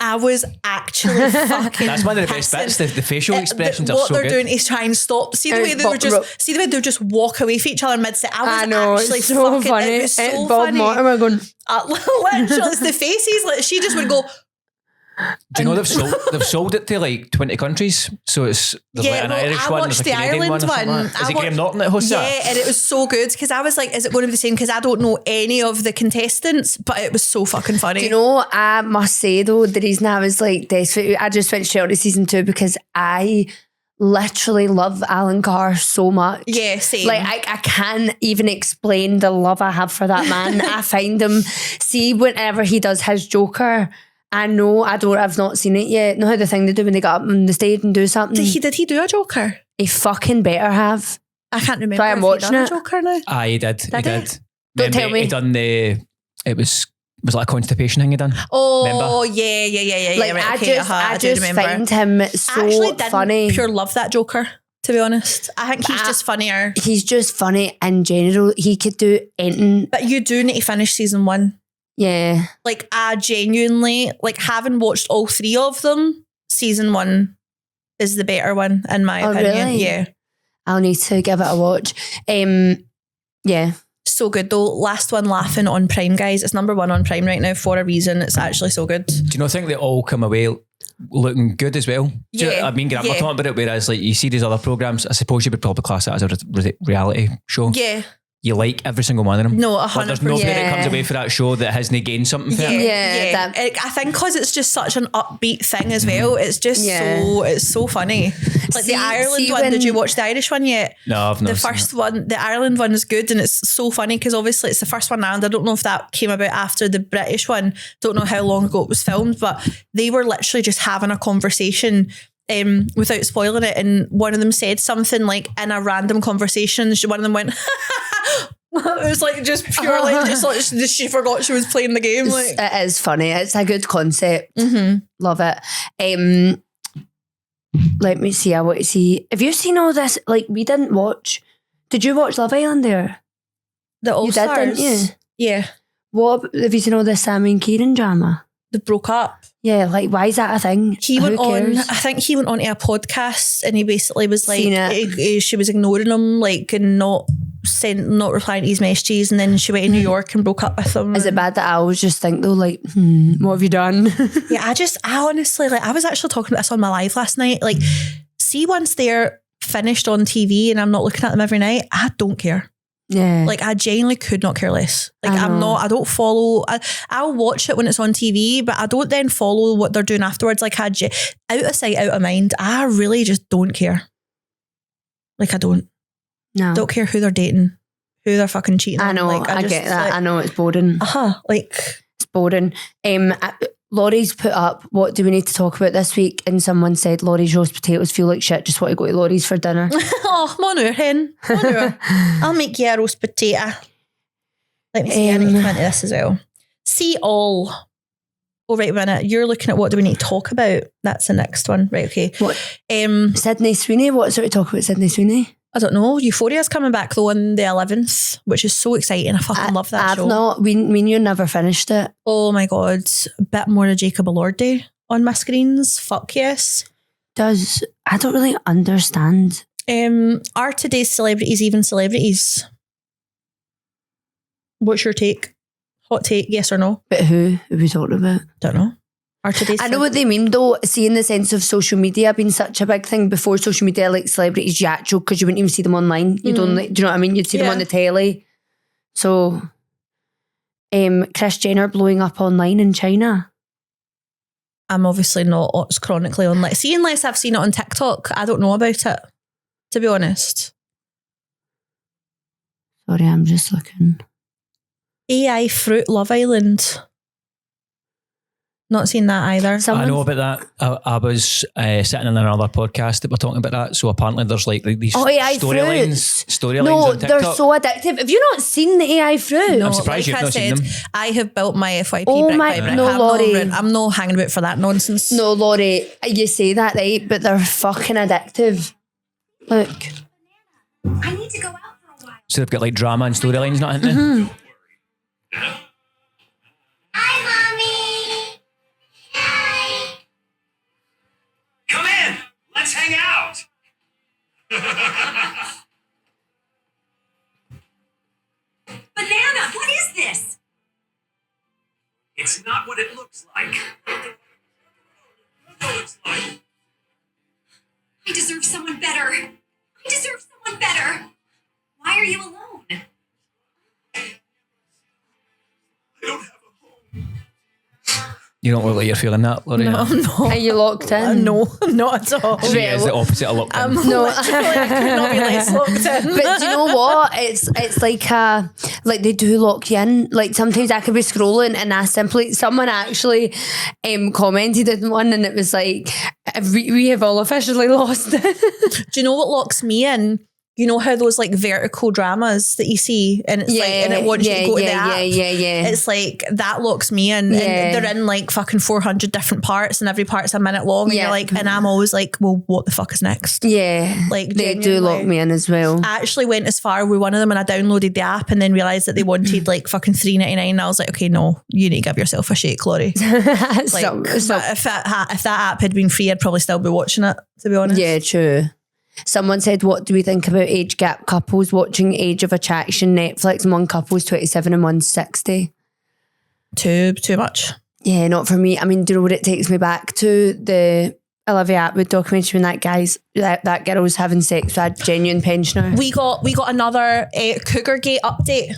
I was actually fucking That's one of the best pissing. bits. The facial expressions are what so they're good. doing is try and stop. See the And way they Bob- would just see the way they would just walk away from each other mid set. I I was know, actually it's so fucking funny. It was so Bob funny. Mortimer going, Literally, it's the faces. Like she just would go. Do you know they've sold it to like 20 countries? So there's like an Irish I one, watched there's a the Canadian Ireland one. Or something one. like that. Is it Graham Norton that hosts Yeah, that? and it was so good because I was like, is it going to be the same? Because I don't know any of the contestants, but it was so fucking funny. do you know, I must say though, the reason I was like desperate, I just went straight on to season 2 because I literally love Alan Carr so much. Yeah, same. Like I can't even explain the love I have for that man. I find him, see whenever he does his Joker, I've not seen it yet. Know how the thing they do when they get up on the stage and do something? did he do a Joker? He fucking better have. I can't remember. Try and if he watching done it. a Joker now. Aye, he did. He Did he? did. Don't tell me. He done it was like a constipation thing he done. Oh Remember? yeah. Like right, I okay, just I do remember. find him I actually so didn't funny. pure love that Joker, to be honest. I think he's just funnier. He's just funny in general. He could do anything. But you do need to finish season 1. Yeah. Like I genuinely, like having watched all 3 of them, season 1 is the better one in my Oh, opinion. really? Yeah. I'll need to give it a watch. Yeah. So good though. Last one laughing on Prime, guys. It's number 1 on Prime right now for a reason. It's actually so good. Do you not think they all come away looking good as well? Do you- Yeah, I mean, Grandma yeah. talking about it, whereas like you see these other programs, I suppose you would probably class that as a reality show. Yeah. you like every single one of them. No, Like, there's nobody 100%. that comes Yeah. away for that show that hasn't gained something from it. Yeah, I think because it's just such an upbeat thing as well. It's just Yeah. it's so funny. Like See- the Ireland see one. Did when- you watch the Irish one yet? No, I've not The seen first it. one, the Ireland one is good, and it's so funny because obviously it's the first one in Ireland. I don't know if that came about after the British one. Don't know how long ago it was filmed, but they were literally just having a conversation without spoiling it. And one of them said something like in a random conversation, one of them went, it was like just purely just like she forgot she was playing the game. Like, It is funny. It's a good concept. Love it. Let me see. I want to see. Have you seen all this? Like, we didn't watch. Did you watch Love Island there? the All You did, Stars. didn't you? Yeah. What have you seen all this Sammy and Kieran drama? They broke up. Yeah, like why is that a thing? He Who went on, cares? I think he went on to a podcast and he basically was like, Seen it. she was ignoring him, like, and not replying to his messages. And then she went to New York and broke up with him. Is it bad that I always just think though, like, what have you done? Yeah, I honestly, like, I was actually talking about this on my live last night. Like, see, once they're finished on TV and I'm not looking at them every night, I don't care. Yeah. Like, I genuinely could not care less. Like, I know. I don't follow, I'll watch it when it's on TV, but I don't then follow what they're doing afterwards. Like, out of sight, out of mind. I really just don't care. Like, I don't care who they're dating, who they're fucking cheating I on. know, Like, I just, get that. like, I know it's boring. like, It's boring. Lorri's put up, what do we need to talk about this week? And someone said, Lorri's roast potatoes feel like shit. Just want to go to Lorri's for dinner. oh, come on over, hen. Come on over. I'll make you a roast potato. Let me see, I need to come into this as well. See all. Oh, right, a minute. You're looking at what do we need to talk about? That's the next one. Right, okay. What? Um, Sydney Sweeney, what sort of talk about Sydney Sweeney? I don't know. Euphoria's coming back though on the 11th, which is so exciting. I fucking love that I've show. not, me and you never finished it. Oh my God. A bit more of Jacob Elordi on my screens. Fuck yes. I don't really understand. Are today's celebrities even celebrities? What's your take? Hot take, yes or no? But who are we talking about? Don't know. Are today's I know what they mean though, see in the sense of social media being such a big thing. Before social media, like celebrities, you actual, because you wouldn't even see them online. You'd only, do you know what I mean? You'd see them Yeah. on the telly. So, Kris Jenner blowing up online in China. I'm obviously not chronically on, like, see, unless I've seen it on TikTok, I don't know about it, to be honest. Sorry, I'm just looking. AI Fruit Love Island. Not seen that either. I know about that. I was sitting in another podcast that were talking about that. So apparently there's like these AI storylines No, on TikTok. they're so addictive. Have you not seen the AI fruit? No, I'm surprised you've I not seen said, them. I have built my FYP Oh brick my- by brick. no, Lorri. I'm not hanging about for that nonsense. No, Lorri, you say that, right? But they're fucking addictive. Look. I need to go out for a while. So they've got like drama and storylines, not haven't they? Hi, Mommy. Hi. Come in. Let's hang out. Banana, what is this? It's not what it looks like. What it looks like. I deserve someone better. I deserve someone better. Why are you alone? I don't have a home. You don't look like you're feeling that, Lorri. No. Are you locked in? No, not at all. She is the opposite of locked in. No. Literally, I could not be less locked in. But do you know what? It's like they do lock you in. Like sometimes I could be scrolling and someone actually commented on one and it was like, we have all officially lost it. Do you know what locks me in? You know how those like vertical dramas that you see and it's like, and it wants you to go to the app. Yeah. It's like, that locks me in. Yeah. And they're in like fucking 400 different parts and every part's a minute long. And Yeah. you're like, and I'm always like, well, what the fuck is next? Yeah. Like, they do lock genuinely. me in as well. I actually went as far with one of them and I downloaded the app and then realised that they wanted like fucking $3.99 and I was like, okay, no, you need to give yourself a shake, Lorri. Like, but if that app had been free, I'd probably still be watching it, to be honest. Yeah, true. Someone said, what do we think about age gap couples watching Age of Attraction Netflix and one couple's 27 and one's 60? Too much. Yeah, not for me. I mean, do you know what it takes me back to? Olivia Atwood documentary when that girl was having sex with a genuine pensioner. We got another Cougar Gate update.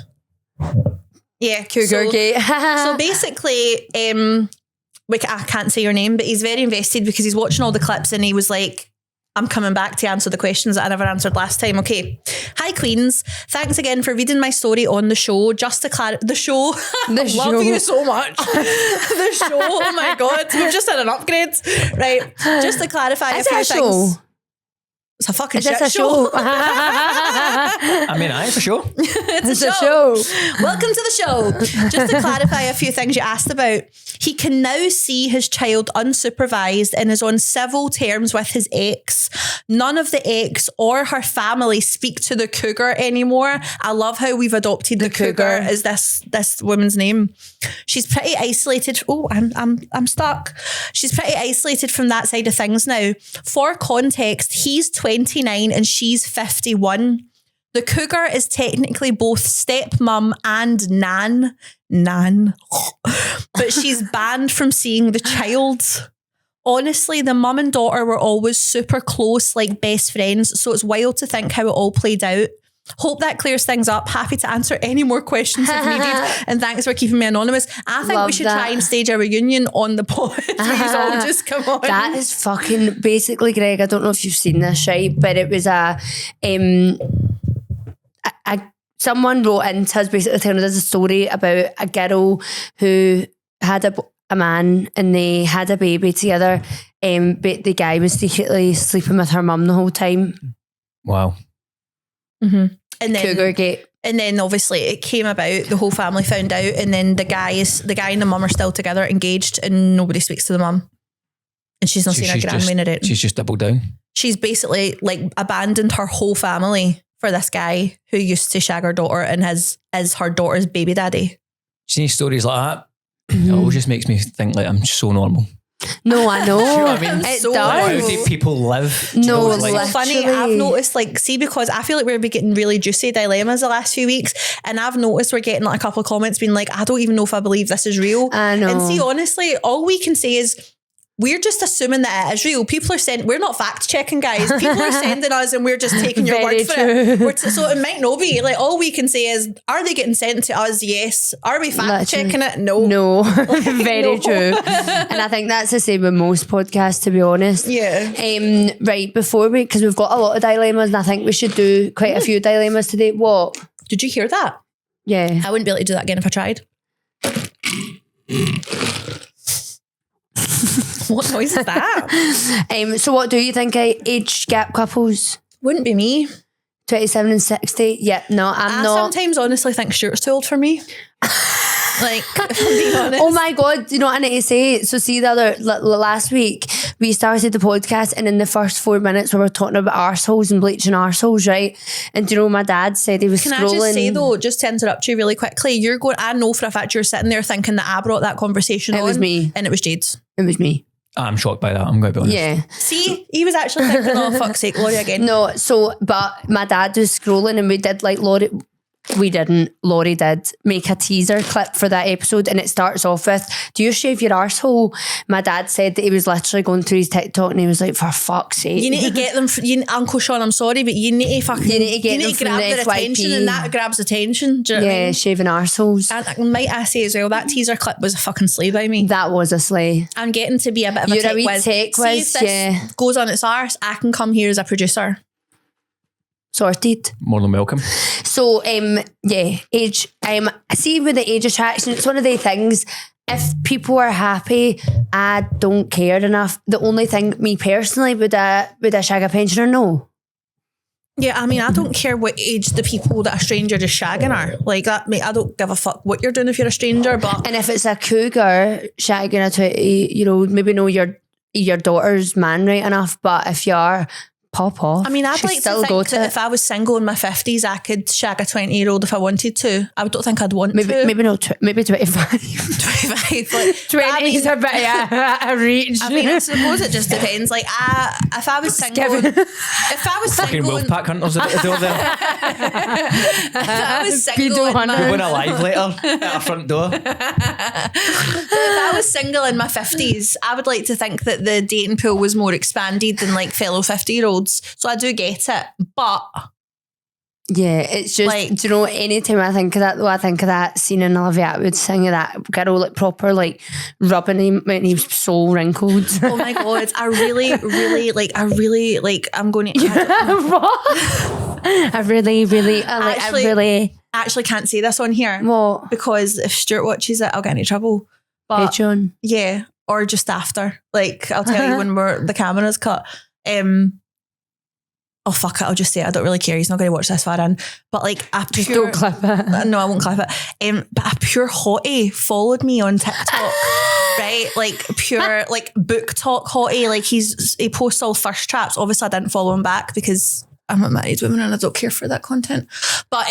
Yeah, Cougar Gate. So basically, I can't say your name, but he's very invested because he's watching all the clips and he was like, I'm coming back to answer the questions that I never answered last time. Okay. Hi, Queens. Thanks again for reading my story on the show. Just to clarify, the show. The I show. love you so much. The show. Oh my God. We've just had an upgrade. Right. Just to clarify Is a few it a things. show? It's a fucking Is shit this a show. show? I mean, aye, for sure. It's a show. Welcome to the show. Just to clarify a few things you asked about. He can now see his child unsupervised and is on civil terms with his ex. None of the ex or her family speak to the cougar anymore. I love how we've adopted the cougar as this woman's name. She's pretty isolated. Oh, I'm stuck. She's pretty isolated from that side of things now. For context, he's 29 and she's 51. The cougar is technically both stepmom and nan, but she's banned from seeing the child. Honestly, the mum and daughter were always super close, like best friends, so it's wild to think how it all played out. Hope that clears things up. Happy to answer any more questions if needed. And thanks for keeping me anonymous. I think we should try and stage a reunion on the pod. Please all just come on. That is fucking basically, Greg. I don't know if you've seen this, right? But it was someone wrote into us basically telling us a story about a girl who had a man and they had a baby together. But the guy was secretly sleeping with her mum the whole time. Wow. Mm-hmm. And then Cougar Gate. And then obviously it came about, the whole family found out, and then the guy and the mum are still together, engaged, and nobody speaks to the mum. And she's not seen her grandma in it. She's just doubled down. She's basically like abandoned her whole family for this guy who used to shag her daughter and is her daughter's baby daddy. See stories like that, it always just makes me think like I'm so normal. No, I know. Do you know what I mean? It So How does. do people live? Do you No, know, It's like, so funny. Literally. I've noticed, like, see, because I feel like we're getting really juicy dilemmas the last few weeks, and I've noticed we're getting like a couple of comments being like, I don't even know if I believe this is real. I know. And see, honestly, all we can say is we're just assuming that it is real. People are saying, we're not fact checking, guys. People are sending us and we're just taking your Very word for it. So it might not be. Like, all we can say is, are they getting sent to us? Yes. Are we fact checking it? No. No. Very No. true. And I think that's the same with most podcasts, to be honest. Yeah. Right, before because we've got a lot of dilemmas and I think we should do quite a few dilemmas today. What? Did you hear that? Yeah. I wouldn't be able to do that again if I tried. What noise is that? So what do you think age gap couples? Wouldn't be me. 27 and 60? Yeah, no, I'm I not. sometimes honestly think Stuart's too old for me. Like, if I'm being honest. Oh my God, you know what I need to say? So see last week, we started the podcast and in the first 4 minutes we were talking about arseholes and bleaching arseholes, right? And do you know my dad said he was Can scrolling. I just say though, just to interrupt you really quickly, I know for a fact you're sitting there thinking that I brought that conversation on. It was me. And it was Jade's. It was me. I'm shocked by that. I'm going to be honest. Yeah. See, he was actually thinking, oh, fuck's sake, Lorri again. No, but my dad was scrolling and we did like Lorri did make a teaser clip for that episode and it starts off with, do you shave your arsehole? My dad said that he was literally going through his TikTok and he was like, for fuck's sake. You need to get them, Uncle Sean, I'm sorry, but you need to fucking, You need to get them from grab the their FYP. attention, and that grabs attention. Do you know what I Yeah, mean? shaving arseholes. And might I say as well, that teaser clip was a fucking slay by me. That was a slay. I'm getting to be a bit of a You're tech a wee whiz. tech See whiz, if this yeah. goes on its arse, I can come here as a producer. Sorted. More than welcome. So, age. See with the age attraction, it's one of the things. If people are happy, I don't care enough. The only thing, me personally, would I shag a pensioner? No. Yeah, I mean, I don't care what age the people that a stranger just shagging are. Like that, mate, I don't give a fuck what you're doing if you're a stranger. But And if it's a cougar shagging a 20, maybe know your daughter's man right enough. But if you are pop off. I mean, I'd She's like to still think go that to if I was single in my 50s, I could shag a 20-year-old if I wanted to. I don't think I'd want to. maybe not. Maybe 25. 25. Like, 20 is a bit a reach. I mean, I suppose it just depends. Like, if I was single, Given- if I was Fucking single, Wolfpack hunters at the door there. if I was single Pedo in hunter. my, Win a live later at our front door. if I was single in my 50s, I would like to think that the dating pool was more expanded than like fellow 50-year-olds. So I do get it, but Yeah, it's just, Like- do you know, anytime I think of that, though, I think of that scene in Olivia Atwood singing that girl, like, proper, like, rubbing him when he was so wrinkled. oh my God, I'm going to... What? I really, actually can't say this on here what? because if Stuart watches it, I'll get into trouble. But Patreon. yeah, or just after. Like, I'll tell you when the camera's cut. Oh, fuck it, I'll just say it. I don't really care. He's not going to watch this far in. But like a Just pure... don't clip it. No, I won't clip it. But a pure hottie followed me on TikTok. Right? Like pure like book talk hottie. Like he posts all first traps. Obviously I didn't follow him back because I'm a married woman and I don't care for that content. But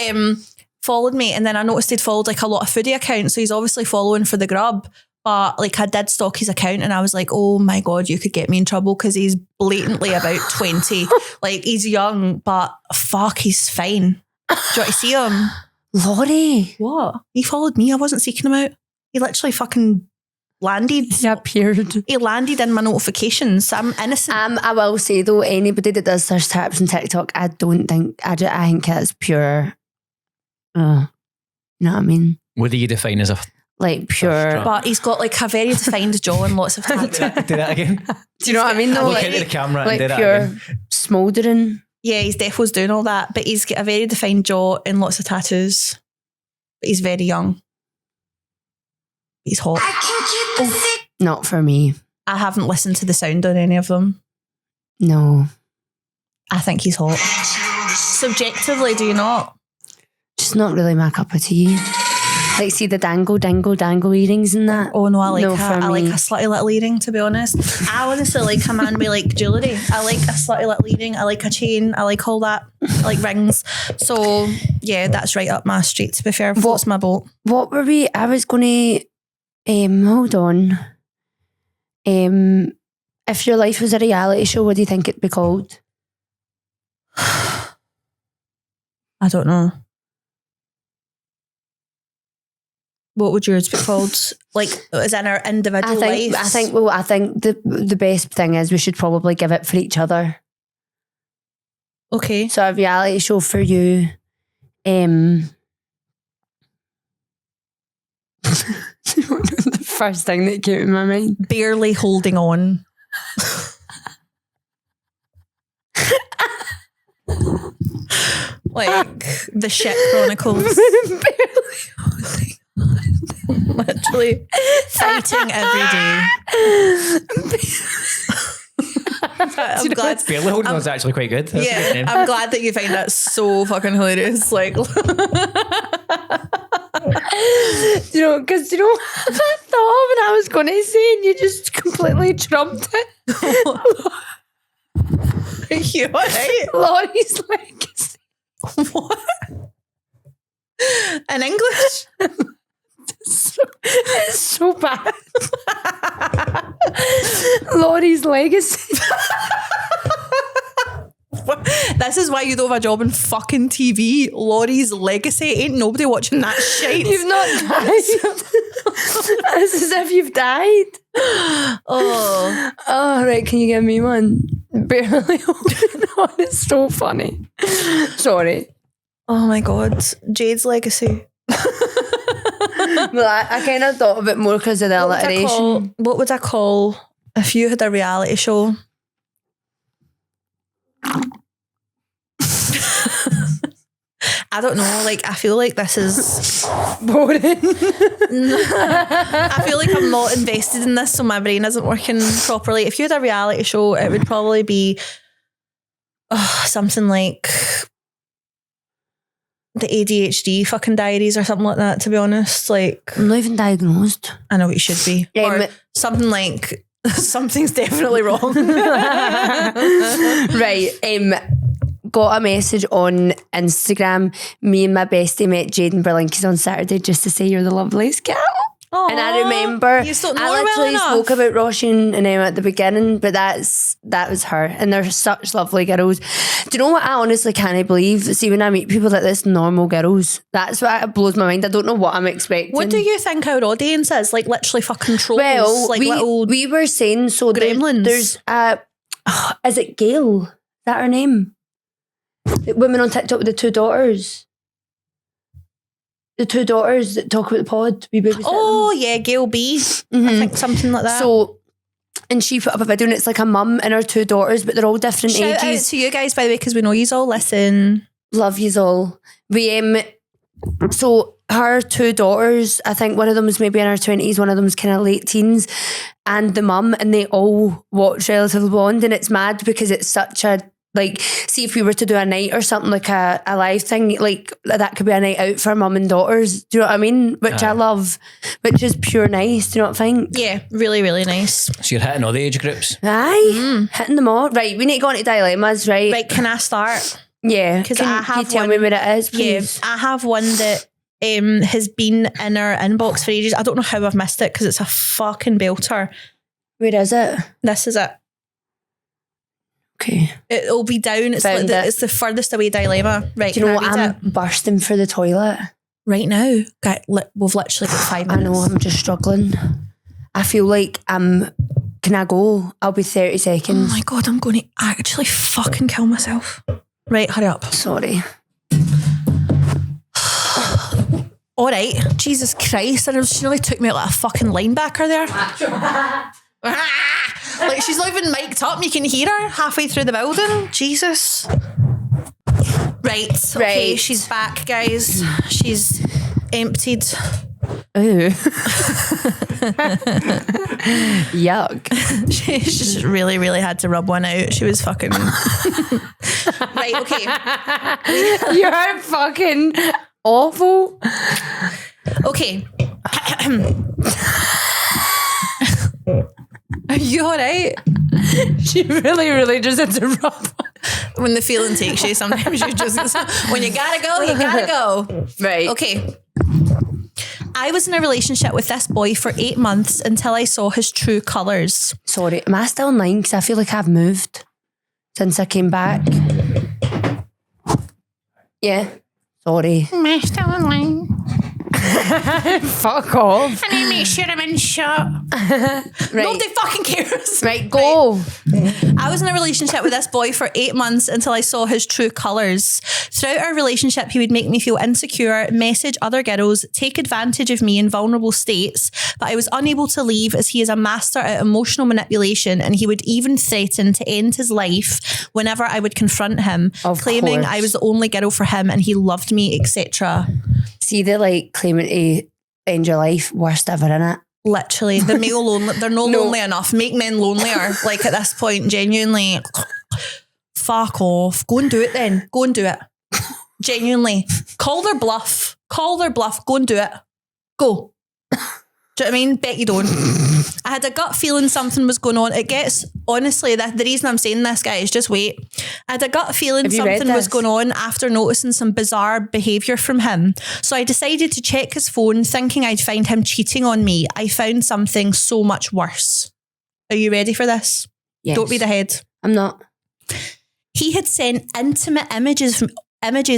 followed me, and then I noticed he'd followed like a lot of foodie accounts. So he's obviously following for the grub. But like I did stalk his account and I was like, oh my God, you could get me in trouble because he's blatantly about 20. Like he's young, but fuck, he's fine. Do you want to see him? Lorri. What? He followed me. I wasn't seeking him out. He literally fucking landed. He appeared. He landed in my notifications. I'm innocent. I will say though, anybody that does search traps on TikTok, I think that's pure. You know what I mean? What do you define as a... Like pure. But he's got like a very defined jaw and lots of tattoos. Do that again. Do you know what I mean? Though, Look like, into the camera and like do that pure again. smouldering. Yeah, he's definitely doing all that, but he's got a very defined jaw and lots of tattoos. But he's very young. He's hot. Not for me. I haven't listened to the sound on any of them. No. I think he's hot. Subjectively, do you not? Just not really my cup of tea. Like, see the dangle earrings and that? Oh no, I like No, a, for I like me. a slutty little earring, to be honest. I honestly like a man with like jewellery. I like a slutty little earring. I like a chain. I like all that. I like rings. So yeah, that's right up my street, to be fair. Floats my boat. What were we? I was going to, hold on. If your life was a reality show, what do you think it'd be called? I don't know. What would yours be called? Like, as in our individual lives? I think the best thing is we should probably give it for each other. Okay. So a reality show for you. The first thing that came to my mind. Barely holding on. Like the shit chronicles. Literally fighting every day. I'm glad. Barely holding on's actually quite good. That's a good Yeah, name. I'm glad that you find that so fucking hilarious. Like, You know, because you know what I thought when I was going to say, and you just completely trumped it. you alright? Lorri's legacy. What? In English? It's so bad. Lorri's legacy. This is why you don't have a job in fucking TV. Lorri's legacy. Ain't nobody watching that shit. You've not died. It's as if you've died. Oh. Oh, right. Can you give me one? Barely holding on. It's so funny. Sorry. Oh my God. Jade's legacy. Well, I kind of thought a bit more because of the alliteration. What would I call if you had a reality show? I don't know. Like, I feel like this is Boring. I feel like I'm not invested in this, so my brain isn't working properly. If you had a reality show, it would probably be something like the ADHD fucking diaries or something like that, to be honest. Like, I'm not even diagnosed. I know what you should be. Yeah, Or but- something like Something's definitely wrong. Right. Got a message on Instagram. Me and my bestie met Jade in Berlinkies on Saturday just to say you're the loveliest girl. And I remember You don't know I her well literally enough. spoke about Roisin and Emma at the beginning, but that was her. And they're such lovely girls. Do you know what I honestly can't believe? See, when I meet people like this, normal girls, that's what blows my mind. I don't know what I'm expecting. What do you think our audience is? Like literally fucking trolls? Well, like little we were saying, so gremlins. there's is it Gail? Is that her name? The women on TikTok with the two daughters. The two daughters that talk about the pod. We babysit them. Oh yeah, Gail B. I think something like that. So, and she put up a video and it's like a mum and her two daughters, but they're all different shout out ages. to you guys, by the way, because we know you all listen. Love yous all. So her two daughters, I think one of them was maybe in her 20s, one of them was kind of late teens, and the mum, and they all watch Relatively Blonde, and it's mad because it's such a, like, see if we were to do a night or something like a live thing, like that could be a night out for mum and daughters. Do you know what I mean? Which I love, which is pure nice. Do you know what I think? Yeah, really, really nice. So you're hitting all the age groups. Aye, hitting them all. Right, we need to go on to dilemmas, right? Right, can I start? Yeah, 'Cause can I you have tell me what it is, please? Yeah, I have one that has been in our inbox for ages. I don't know how I've missed it because it's a fucking belter. Where is it? This is it. Okay. It'll be down. It's Found it. it's the furthest away dilemma. Right, Do you know can what? I read I'm bursting for the toilet. it? Right now. Okay, we've literally got 5 I minutes. know, I'm just struggling. I feel like can I go? I'll be 30 Oh seconds. my God, I'm going to actually fucking kill myself. Right, hurry up. Sorry. All right. Jesus Christ. And she nearly took me out like a fucking linebacker there. Like she's not even mic'd up and you can hear her halfway through the building. Jesus. Right. Okay, Right. she's back, guys. She's emptied. Ooh. Yuck. She just really, really had to rub one out. She was fucking... Right, okay. You're fucking awful. Okay. Are you all right? She really, really just had to rub. When the feeling takes you, sometimes you just... When you gotta go, you gotta go. Right. Okay. I was in a relationship with this boy for 8 months until I saw his true colours. Sorry. Am I still online? Because I feel like I've moved since I came back. Yeah. Sorry. Am I still online? Fuck off. I need to make sure I'm in shot. Right. Nobody fucking cares. Right, go. I was in a relationship with this boy for 8 months until I saw his true colours. Throughout our relationship, he would make me feel insecure, message other girls, take advantage of me in vulnerable states, but I was unable to leave as he is a master at emotional manipulation, and he would even threaten to end his life whenever I would confront him, Of claiming course. I was the only girl for him and he loved me, etc. See the like claiming to end your life, worst ever, innit? Literally, the male lonely, they're no No. lonely enough. Make men lonelier. Like at this point, genuinely, fuck off. Go and do it then. Go and do it. Genuinely. Call their bluff. Call their bluff. Go and do it. Go. Do you know what I mean? Bet you don't. I had a gut feeling something was going on. It gets, honestly, the reason I'm saying this, guys, just wait. I had a gut feeling Have you read something was this? going on after noticing some bizarre behaviour from him. So I decided to check his phone, thinking I'd find him cheating on me. I found something so much worse. Are you ready for this? Yes. Don't read ahead. I'm not. He had sent intimate images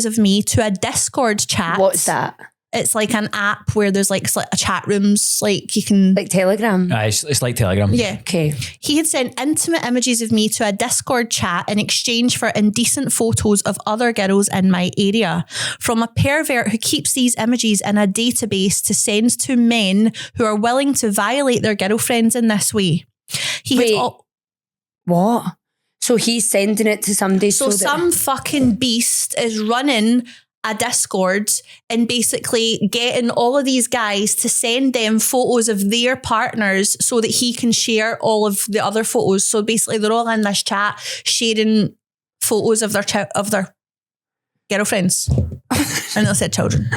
of me to a Discord chat. What's that? It's like an app where there's like a chat rooms, like you can... Like Telegram? It's like Telegram. Yeah. Okay. He had sent intimate images of me to a Discord chat in exchange for indecent photos of other girls in my area. From a pervert who keeps these images in a database to send to men who are willing to violate their girlfriends in this way. Wait. What? So he's sending it to somebody So that- some fucking beast is running a Discord and basically getting all of these guys to send them photos of their partners so that he can share all of the other photos. So basically they're all in this chat sharing photos of their girlfriends. I nearly said children.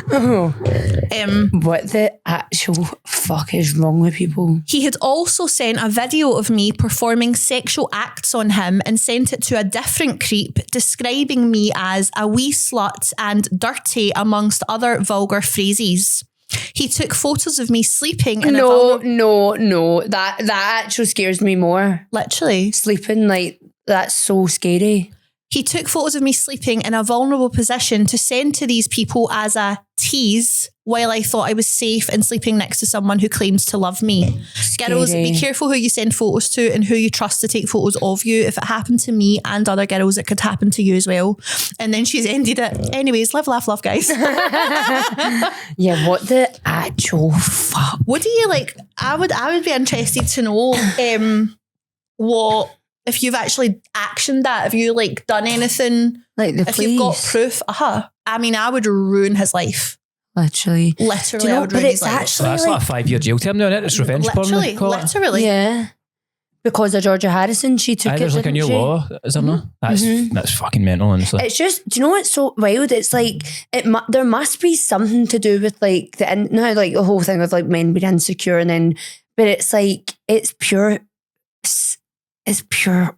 What the actual fuck is wrong with people? He had also sent a video of me performing sexual acts on him and sent it to a different creep, describing me as a wee slut and dirty, amongst other vulgar phrases. He took photos of me sleeping in a No. That actually scares me more. literally. Sleeping, like, that's so scary. He took photos of me sleeping in a vulnerable position to send to these people as a tease while I thought I was safe and sleeping next to someone who claims to love me. Girls, be careful who you send photos to and who you trust to take photos of you. If it happened to me and other girls, it could happen to you as well. And then she's ended it. Anyways, live, laugh, love, guys. Yeah, what the actual fuck? What do you like? I would be interested to know what, if you've actually actioned that, have you like done anything? Like the If police. you've got proof, I mean, I would ruin his life. Literally. Literally, Do you know, I would but ruin it's his life. actually That's like a 5-year jail term now, isn't it? It's revenge porn. they call it. Literally. Yeah. Because of Georgia Harrison, she took Aye, it. there's like a didn't new she? law, is there not? That's fucking mental, honestly. It's just, do you know what's so wild? It's like, there must be something to do with like, like the whole thing of like men being insecure and then, but it's like, it's pure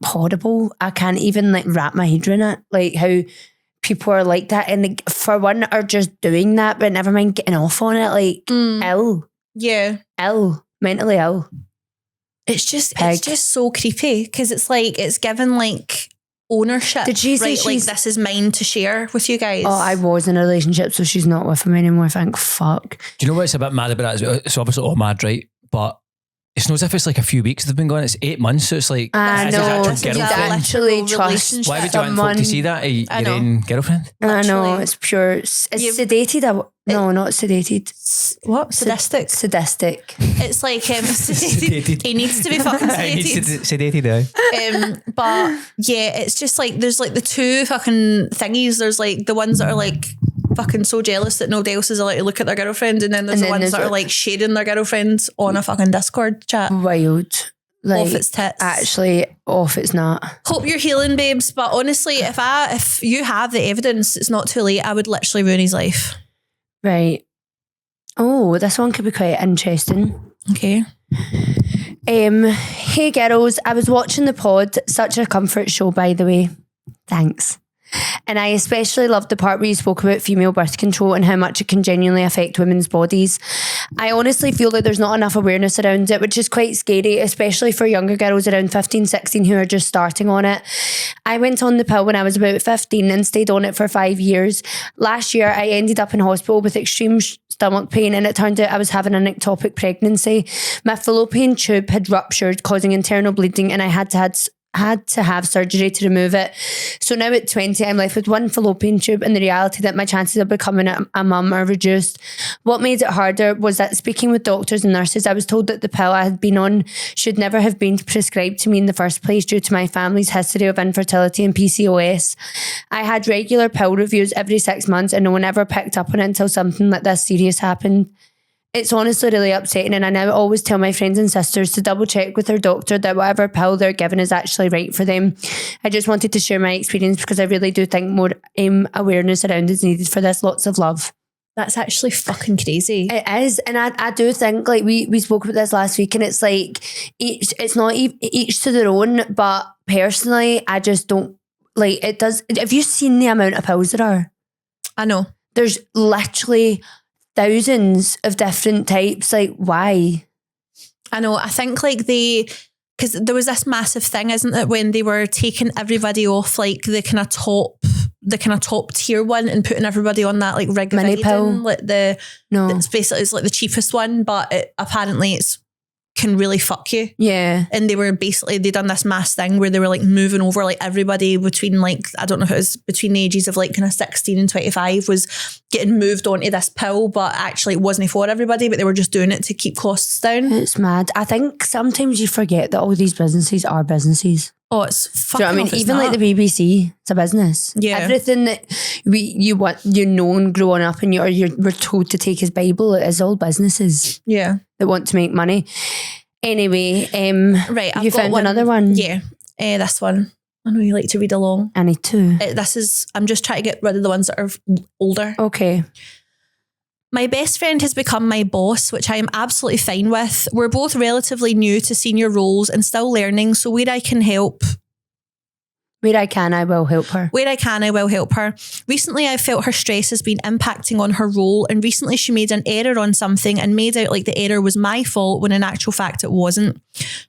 horrible. I can't even like wrap my head around it. Like how people are like that and like, for one are just doing that, but never mind getting off on it. Like ill, mentally ill. It's just Peg. so creepy because it's like it's given like ownership. Did she say right? Like she's- this is mine to share with you guys. Oh, I was in a relationship, so she's not with him anymore. Thank fuck. Do you know what's a bit mad about that? It's obviously all mad, right? But it's not as if it's like a few weeks they've been going. It's 8 months, so it's like I that's his know. actual This is a girlfriend. Actually literal trust relationship. Why would you want folk to see that? Your I know. own girlfriend? I know, Literally. it's pure. It's You've- sedated. No, not sedated. What? Sadistic. Sadistic. It's like Sedated. he needs to be fucking He needs sedated. sedated, But yeah, it's just like there's like the two fucking thingies. There's like the ones that are like fucking so jealous that nobody else is allowed to look at their girlfriend, and then there's And the then ones there's that are like sharing their girlfriends on a fucking Discord chat. Wild. Like, Off its tits. actually, off its not. Hope you're healing, babes. But honestly, if you have the evidence, it's not too late. I would literally ruin his life. Right. Oh, this one could be quite interesting. Okay. Hey girls, I was watching the pod. Such a comfort show, by the way. Thanks. And I especially loved the part where you spoke about female birth control and how much it can genuinely affect women's bodies. I honestly feel that there's not enough awareness around it, which is quite scary, especially for younger girls around 15, 16 who are just starting on it. I went on the pill when I was about 15 and stayed on it for 5 years. Last year, I ended up in hospital with extreme stomach pain, and it turned out I was having an ectopic pregnancy. My fallopian tube had ruptured, causing internal bleeding, and I had to have surgery to remove it. So now at 20, I'm left with one fallopian tube and the reality that my chances of becoming a mum are reduced. What made it harder was that speaking with doctors and nurses, I was told that the pill I had been on should never have been prescribed to me in the first place due to my family's history of infertility and PCOS. I had regular pill reviews every 6 months and no one ever picked up on it until something like this serious happened. It's honestly really upsetting, and I now always tell my friends and sisters to double check with their doctor that whatever pill they're given is actually right for them. I just wanted to share my experience because I really do think more awareness around is needed for this. Lots of love. That's actually fucking crazy. It is, and I do think like we spoke about this last week, and it's like it's not each to their own, but personally, I just don't like it. Does have you seen the amount of pills there are? I know. There's literally thousands of different types. Like, why? I know. I think like because there was this massive thing, isn't it, when they were taking everybody off like the kind of top tier one and putting everybody on that like Mini Rigavidin, pill? like No. it's like the cheapest one, but apparently it's can really fuck you. Yeah. And they done this mass thing where they were like moving over like everybody between like, I don't know if it was between the ages of like kind of 16 and 25 was getting moved onto this pill, but actually it wasn't for everybody, but they were just doing it to keep costs down. It's mad. I think sometimes you forget that all these businesses are businesses. Oh, it's Do fucking you know what I mean? off, it's Even like not. the BBC, it's a business. Yeah. Everything that you know growing up and we're told to take as Bible, it is all businesses Yeah. that want to make money. Anyway, Right. you found another one. Yeah. This one. I know you like to read along. I need to. I'm just trying to get rid of the ones that are older. Okay. My best friend has become my boss, which I am absolutely fine with. We're both relatively new to senior roles and still learning, so where I can help, Where I can, I will help her. Where I can, I will help her. Recently, I felt her stress has been impacting on her role, and recently she made an error on something and made out like the error was my fault when in actual fact it wasn't.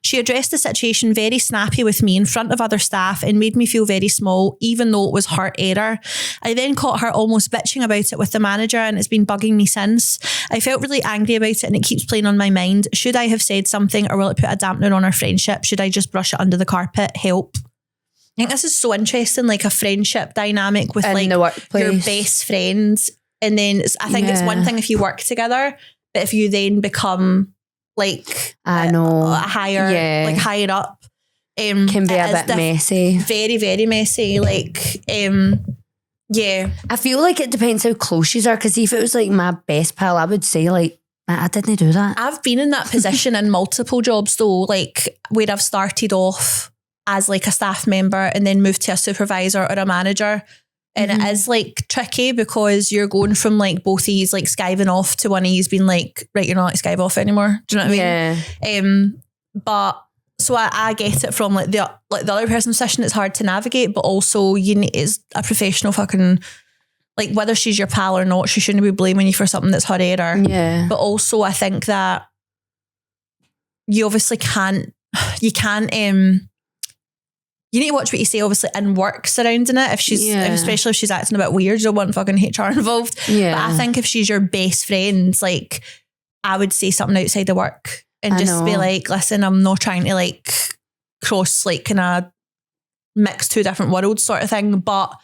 She addressed the situation very snappy with me in front of other staff and made me feel very small, even though it was her error. I then caught her almost bitching about it with the manager, and it's been bugging me since. I felt really angry about it and it keeps playing on my mind. Should I have said something, or will it put a dampener on our friendship? Should I just brush it under the carpet? Help. I think this is so interesting, like a friendship dynamic with In like the workplace. your best friends. And then I think it's one thing if you work together, but if you then become like I know. a higher, like higher up, Can be a bit messy. Very, very messy. Like, yeah. I feel like it depends how close you are, because if it was like my best pal, I would say like, I didn't do that. I've been in that position in multiple jobs though, like where I've started off as like a staff member and then moved to a supervisor or a manager. And it is like tricky because you're going from like both of these like skiving off to one of these being like, right, you're not like skive off anymore. Do you know what I mean? But so I get it from like the other person's position. It's hard to navigate, but also you need is a professional fucking, like whether she's your pal or not, she shouldn't be blaming you for something that's her error. Yeah. But also I think that you obviously you need to watch what you say, obviously, in work surrounding it. If she's, especially if she's acting a bit weird, you don't want fucking HR involved. Yeah. But I think if she's your best friend, like, I would say something outside of work and just be like, listen, I'm not trying to like cross, like, kind of mix two different worlds sort of thing. But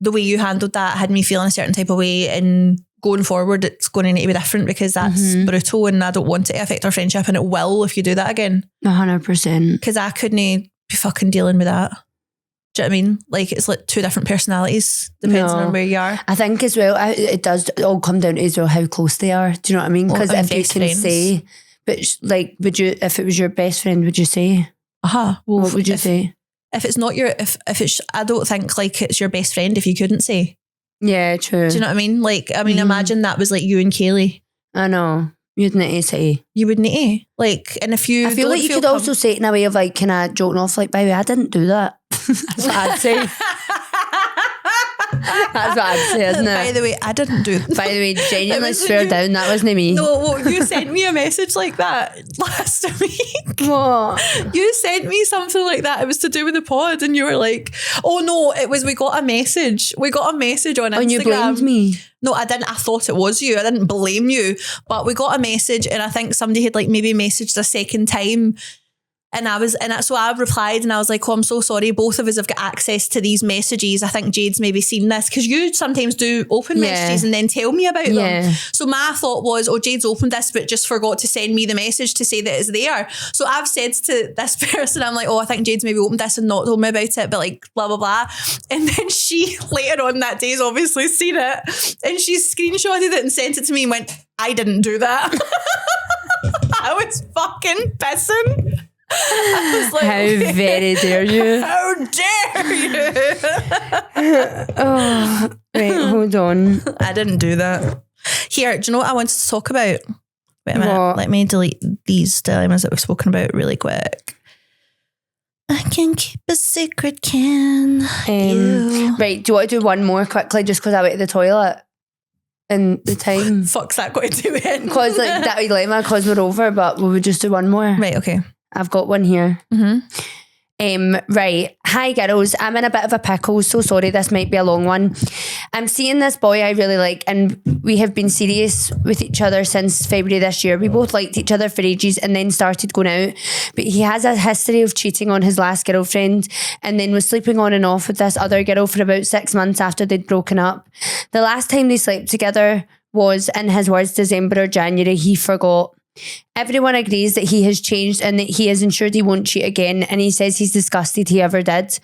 the way you handled that had me feeling a certain type of way, and going forward, it's going to need to be different because that's brutal and I don't want it to affect our friendship, and it will if you do that again. 100%. Because I couldn't be fucking dealing with that. Do you know what I mean? Like it's like two different personalities depending on where you are. I think as well, it does all come down to as well how close they are. Do you know what I mean? Because if you can say, but like, would you, if it was your best friend, would you say? Well, what would you say? If it's not your, if it's, I don't think like it's your best friend if you couldn't say. Yeah, true. Do you know what I mean? Like, I mean, imagine that was like you and Kaylee. I know. You'd need to say. You would need to. Like, and if you I feel like you could also say it in a way of like, kind of joking off, like, by the way, I didn't do that. That's what I'd say. That's what I'd say, isn't it? By the way, I didn't do that. By the way, genuinely swear down, that wasn't me. No, well, you sent me a message like that last week. What? You sent me something like that. It was to do with the pod, and you were like, oh no, it was, we got a message. We got a message on Instagram. And you blamed me. No, I didn't. I thought it was you. I didn't blame you. But we got a message, and I think somebody had like maybe messaged a second time. So I replied and I was like, oh, I'm so sorry. Both of us have got access to these messages. I think Jade's maybe seen this, because you sometimes do open messages and then tell me about them. So my thought was, oh, Jade's opened this, but just forgot to send me the message to say that it's there. So I've said to this person, I'm like, oh, I think Jade's maybe opened this and not told me about it, but like blah, blah, blah. And then she later on that day's obviously seen it, and she screenshotted it and sent it to me and went, I didn't do that. I was fucking pissing. I was like, how very dare you? How dare you? Oh, right, hold on. I didn't do that. Here, do you know what I wanted to talk about? Wait a minute. What? Let me delete these dilemmas that we've spoken about really quick. I can keep a secret, can you? Right, do you want to do one more quickly just because I went to the toilet in the time? Fuck's that going to do it? Because like that dilemma, because we're over, but we would just do one more. Right, okay. I've got one here. Right. Hi girls, I'm in a bit of a pickle, so sorry this might be a long one. I'm seeing this boy I really like, and we have been serious with each other since February this year. We both liked each other for ages and then started going out, but he has a history of cheating on his last girlfriend and then was sleeping on and off with this other girl for about 6 months after they'd broken up. The last time they slept together was, in his words, December or January. He forgot. Everyone agrees that he has changed and that he is ensured he won't cheat again, and he says he's disgusted he ever did.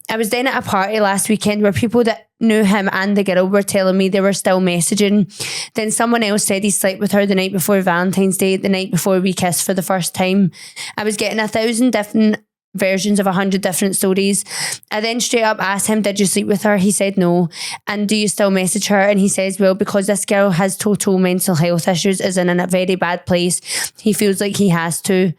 I was then at a party last weekend where people that knew him and the girl were telling me they were still messaging. Then someone else said he slept with her the night before Valentine's Day, the night before we kissed for the first time. I was getting 1,000 different versions of 100 different stories. I then straight up asked him, did you sleep with her? He said no. And do you still message her? And he says, well, because this girl has total mental health issues, is in a very bad place, he feels like he has to.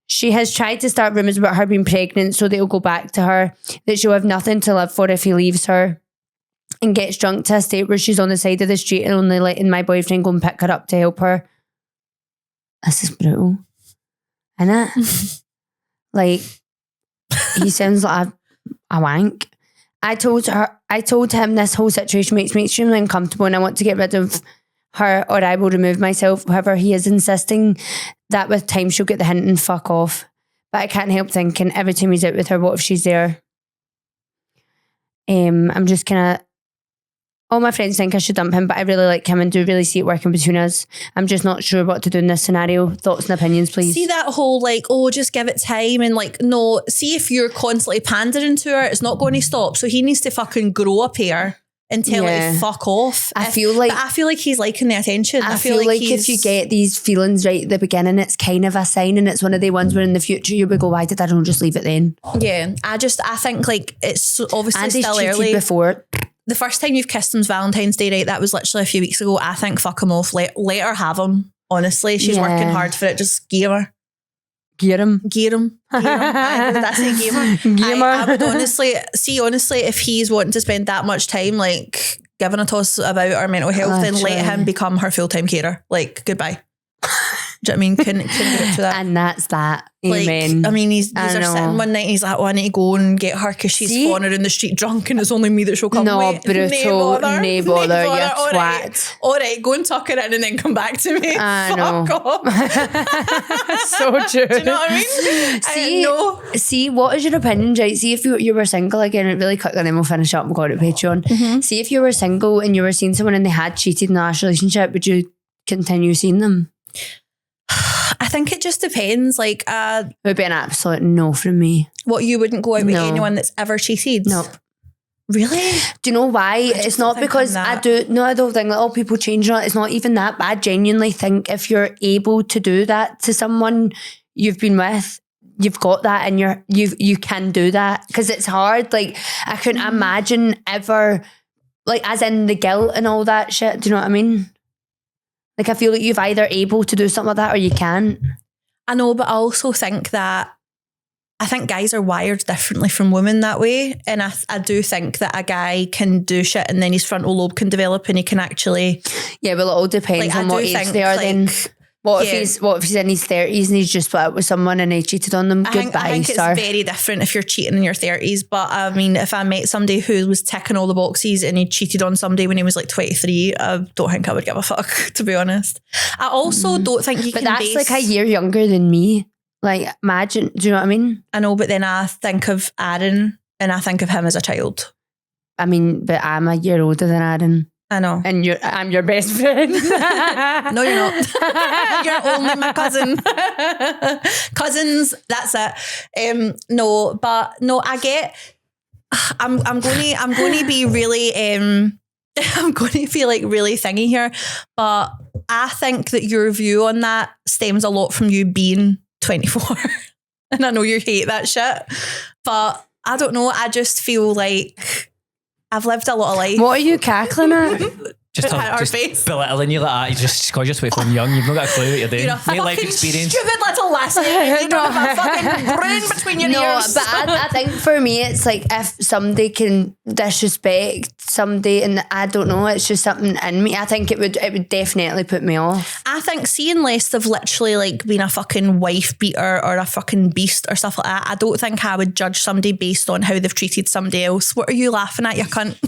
She has tried to start rumours about her being pregnant so they'll go back to her, that she'll have nothing to live for if he leaves her, and gets drunk to a state where she's on the side of the street and only letting my boyfriend go and pick her up to help her. This is brutal, isn't it? Like, he sounds like a wank. I told him this whole situation makes me extremely uncomfortable and I want to get rid of her or I will remove myself. However, he is insisting that with time she'll get the hint and fuck off. But I can't help thinking every time he's out with her, what if she's there? I'm just kind of, all my friends think I should dump him, but I really like him and do really see it working between us. I'm just not sure what to do in this scenario. Thoughts and opinions, please. See that whole like, oh, just give it time, and like, no, see if you're constantly pandering to her, it's not going to stop. So he needs to fucking grow a pair and tell it to fuck off. I feel like he's liking the attention. I feel like if you get these feelings right at the beginning, it's kind of a sign, and it's one of the ones where in the future you would go, why did I not just leave it then? Yeah, I think like it's obviously and still he's cheated early. before. The first time you've kissed him's Valentine's Day, right? That was literally a few weeks ago. I think fuck him off. Let her have him. Honestly, she's working hard for it. Just gear her. Gear him. Gear him. Did I say gear him? I would honestly, if he's wanting to spend that much time like giving a toss about our mental health, then let him become her full-time carer. Like, goodbye. Do you know what I mean? Couldn't get up to that. And that's that. Like, Amen. I mean, these are sitting one night and he's like, oh, I need to go and get her because she's wandering in the street drunk and it's only me that she'll come with. Brutal. No bother, you twat. All right, go and tuck her in and then come back to me. Fuck off. So true. Do you know what I mean? See, what is your opinion, right? See if you were single, again, really quickly, and then we'll finish up and go to Patreon. Mm-hmm. See if you were single and you were seeing someone and they had cheated in the last relationship, would you continue seeing them? I think it just depends. Like, it would be an absolute no from me. What, you wouldn't go out with anyone that's ever cheated? Nope. Really? Do you know why? It's not because I don't think like, oh, people change. It's not even that. But I genuinely think if you're able to do that to someone you've been with, you've got that and you can do that, because it's hard. Like, I couldn't imagine ever, like, as in the guilt and all that shit. Do you know what I mean? Like, I feel like you've either able to do something like that or you can't. I know, but I also think that guys are wired differently from women that way. And I do think that a guy can do shit and then his frontal lobe can develop and he can actually... Yeah, well, it all depends on what age they are then. What if he's in his 30s and he's just split up with someone and he cheated on them? Goodbye, I think sir. It's very different if you're cheating in your 30s. But I mean, if I met somebody who was ticking all the boxes and he cheated on somebody when he was like 23, I don't think I would give a fuck, to be honest. I also don't think you can But that's like a year younger than me. Like, imagine, do you know what I mean? I know, but then I think of Aaron and I think of him as a child. I mean, but I'm a year older than Aaron. I know. And I'm your best friend. No, you're not. You're only my cousin. Cousins, that's it. No, I get, I'm going to be really, I'm going to be like really thingy here, but I think that your view on that stems a lot from you being 24. And I know you hate that shit, but I don't know. I just feel like I've lived a lot of life. What are you cackling at? Just belittling you like that. You just, because you're from young, you've not got a clue what you're doing. You're a no life fucking experience. stupid little lassie. You don't have a fucking brain between your ears. But I think for me, it's like if somebody can disrespect somebody, and I don't know, it's just something in me. I think it would definitely put me off. I think seeing less of literally like being a fucking wife beater or a fucking beast or stuff like that, I don't think I would judge somebody based on how they've treated somebody else. What are you laughing at, you cunt?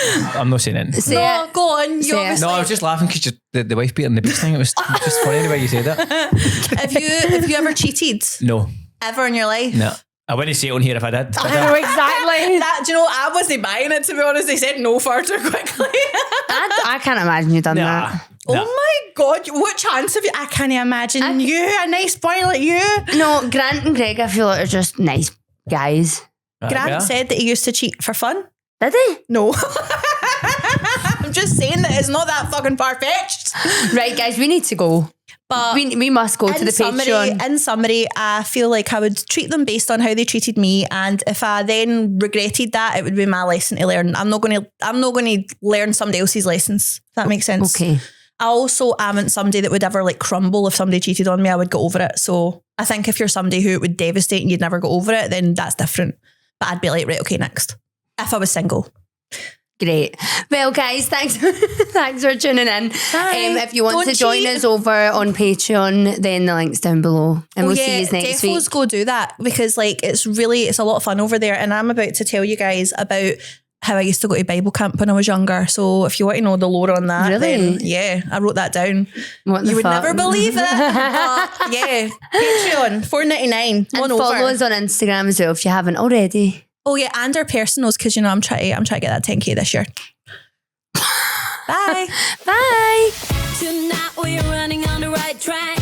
I'm not saying it. Go on. You obviously... No, I was just laughing because the wife beating the beast thing, it was just funny the way you said that. Have you ever cheated? No. Ever in your life? No. I wouldn't say it on here if I did. I know exactly. Do you know, I wasn't buying it, to be honest. They said no far too quickly. I can't imagine you done that. Oh my God, what chance have you? I can't imagine you, a nice boy like you. No, Grant and Greg, I feel like are just nice guys. Grant said that he used to cheat for fun. Did he? No. I'm just saying that it's not that fucking far-fetched. Right, guys, we need to go. But we must go to the Patreon. in summary, I feel like I would treat them based on how they treated me, and if I then regretted that, it would be my lesson to learn. I'm not going to learn somebody else's lessons. If that makes sense. Okay. I also amn't somebody that would ever like crumble if somebody cheated on me. I would get over it. So I think if you're somebody who it would devastate and you'd never go over it, then that's different. But I'd be like, right, okay, next. If I was single. Great. Well, guys, thanks thanks for tuning in. If you want Don't to join cheat. us over on Patreon, then the link's down below. And we'll see you next week. Defos go do that because like it's a lot of fun over there. And I'm about to tell you guys about how I used to go to Bible camp when I was younger. So if you want to know the lore on that, Really? then yeah, I wrote that down. What the You would fuck? never believe it. But yeah, Patreon, $4.99. And follow us on Instagram as well if you haven't already. Oh yeah, and our personals because you know I'm trying to get that 10K this year. Bye. Bye. Tonight we're running on the right track.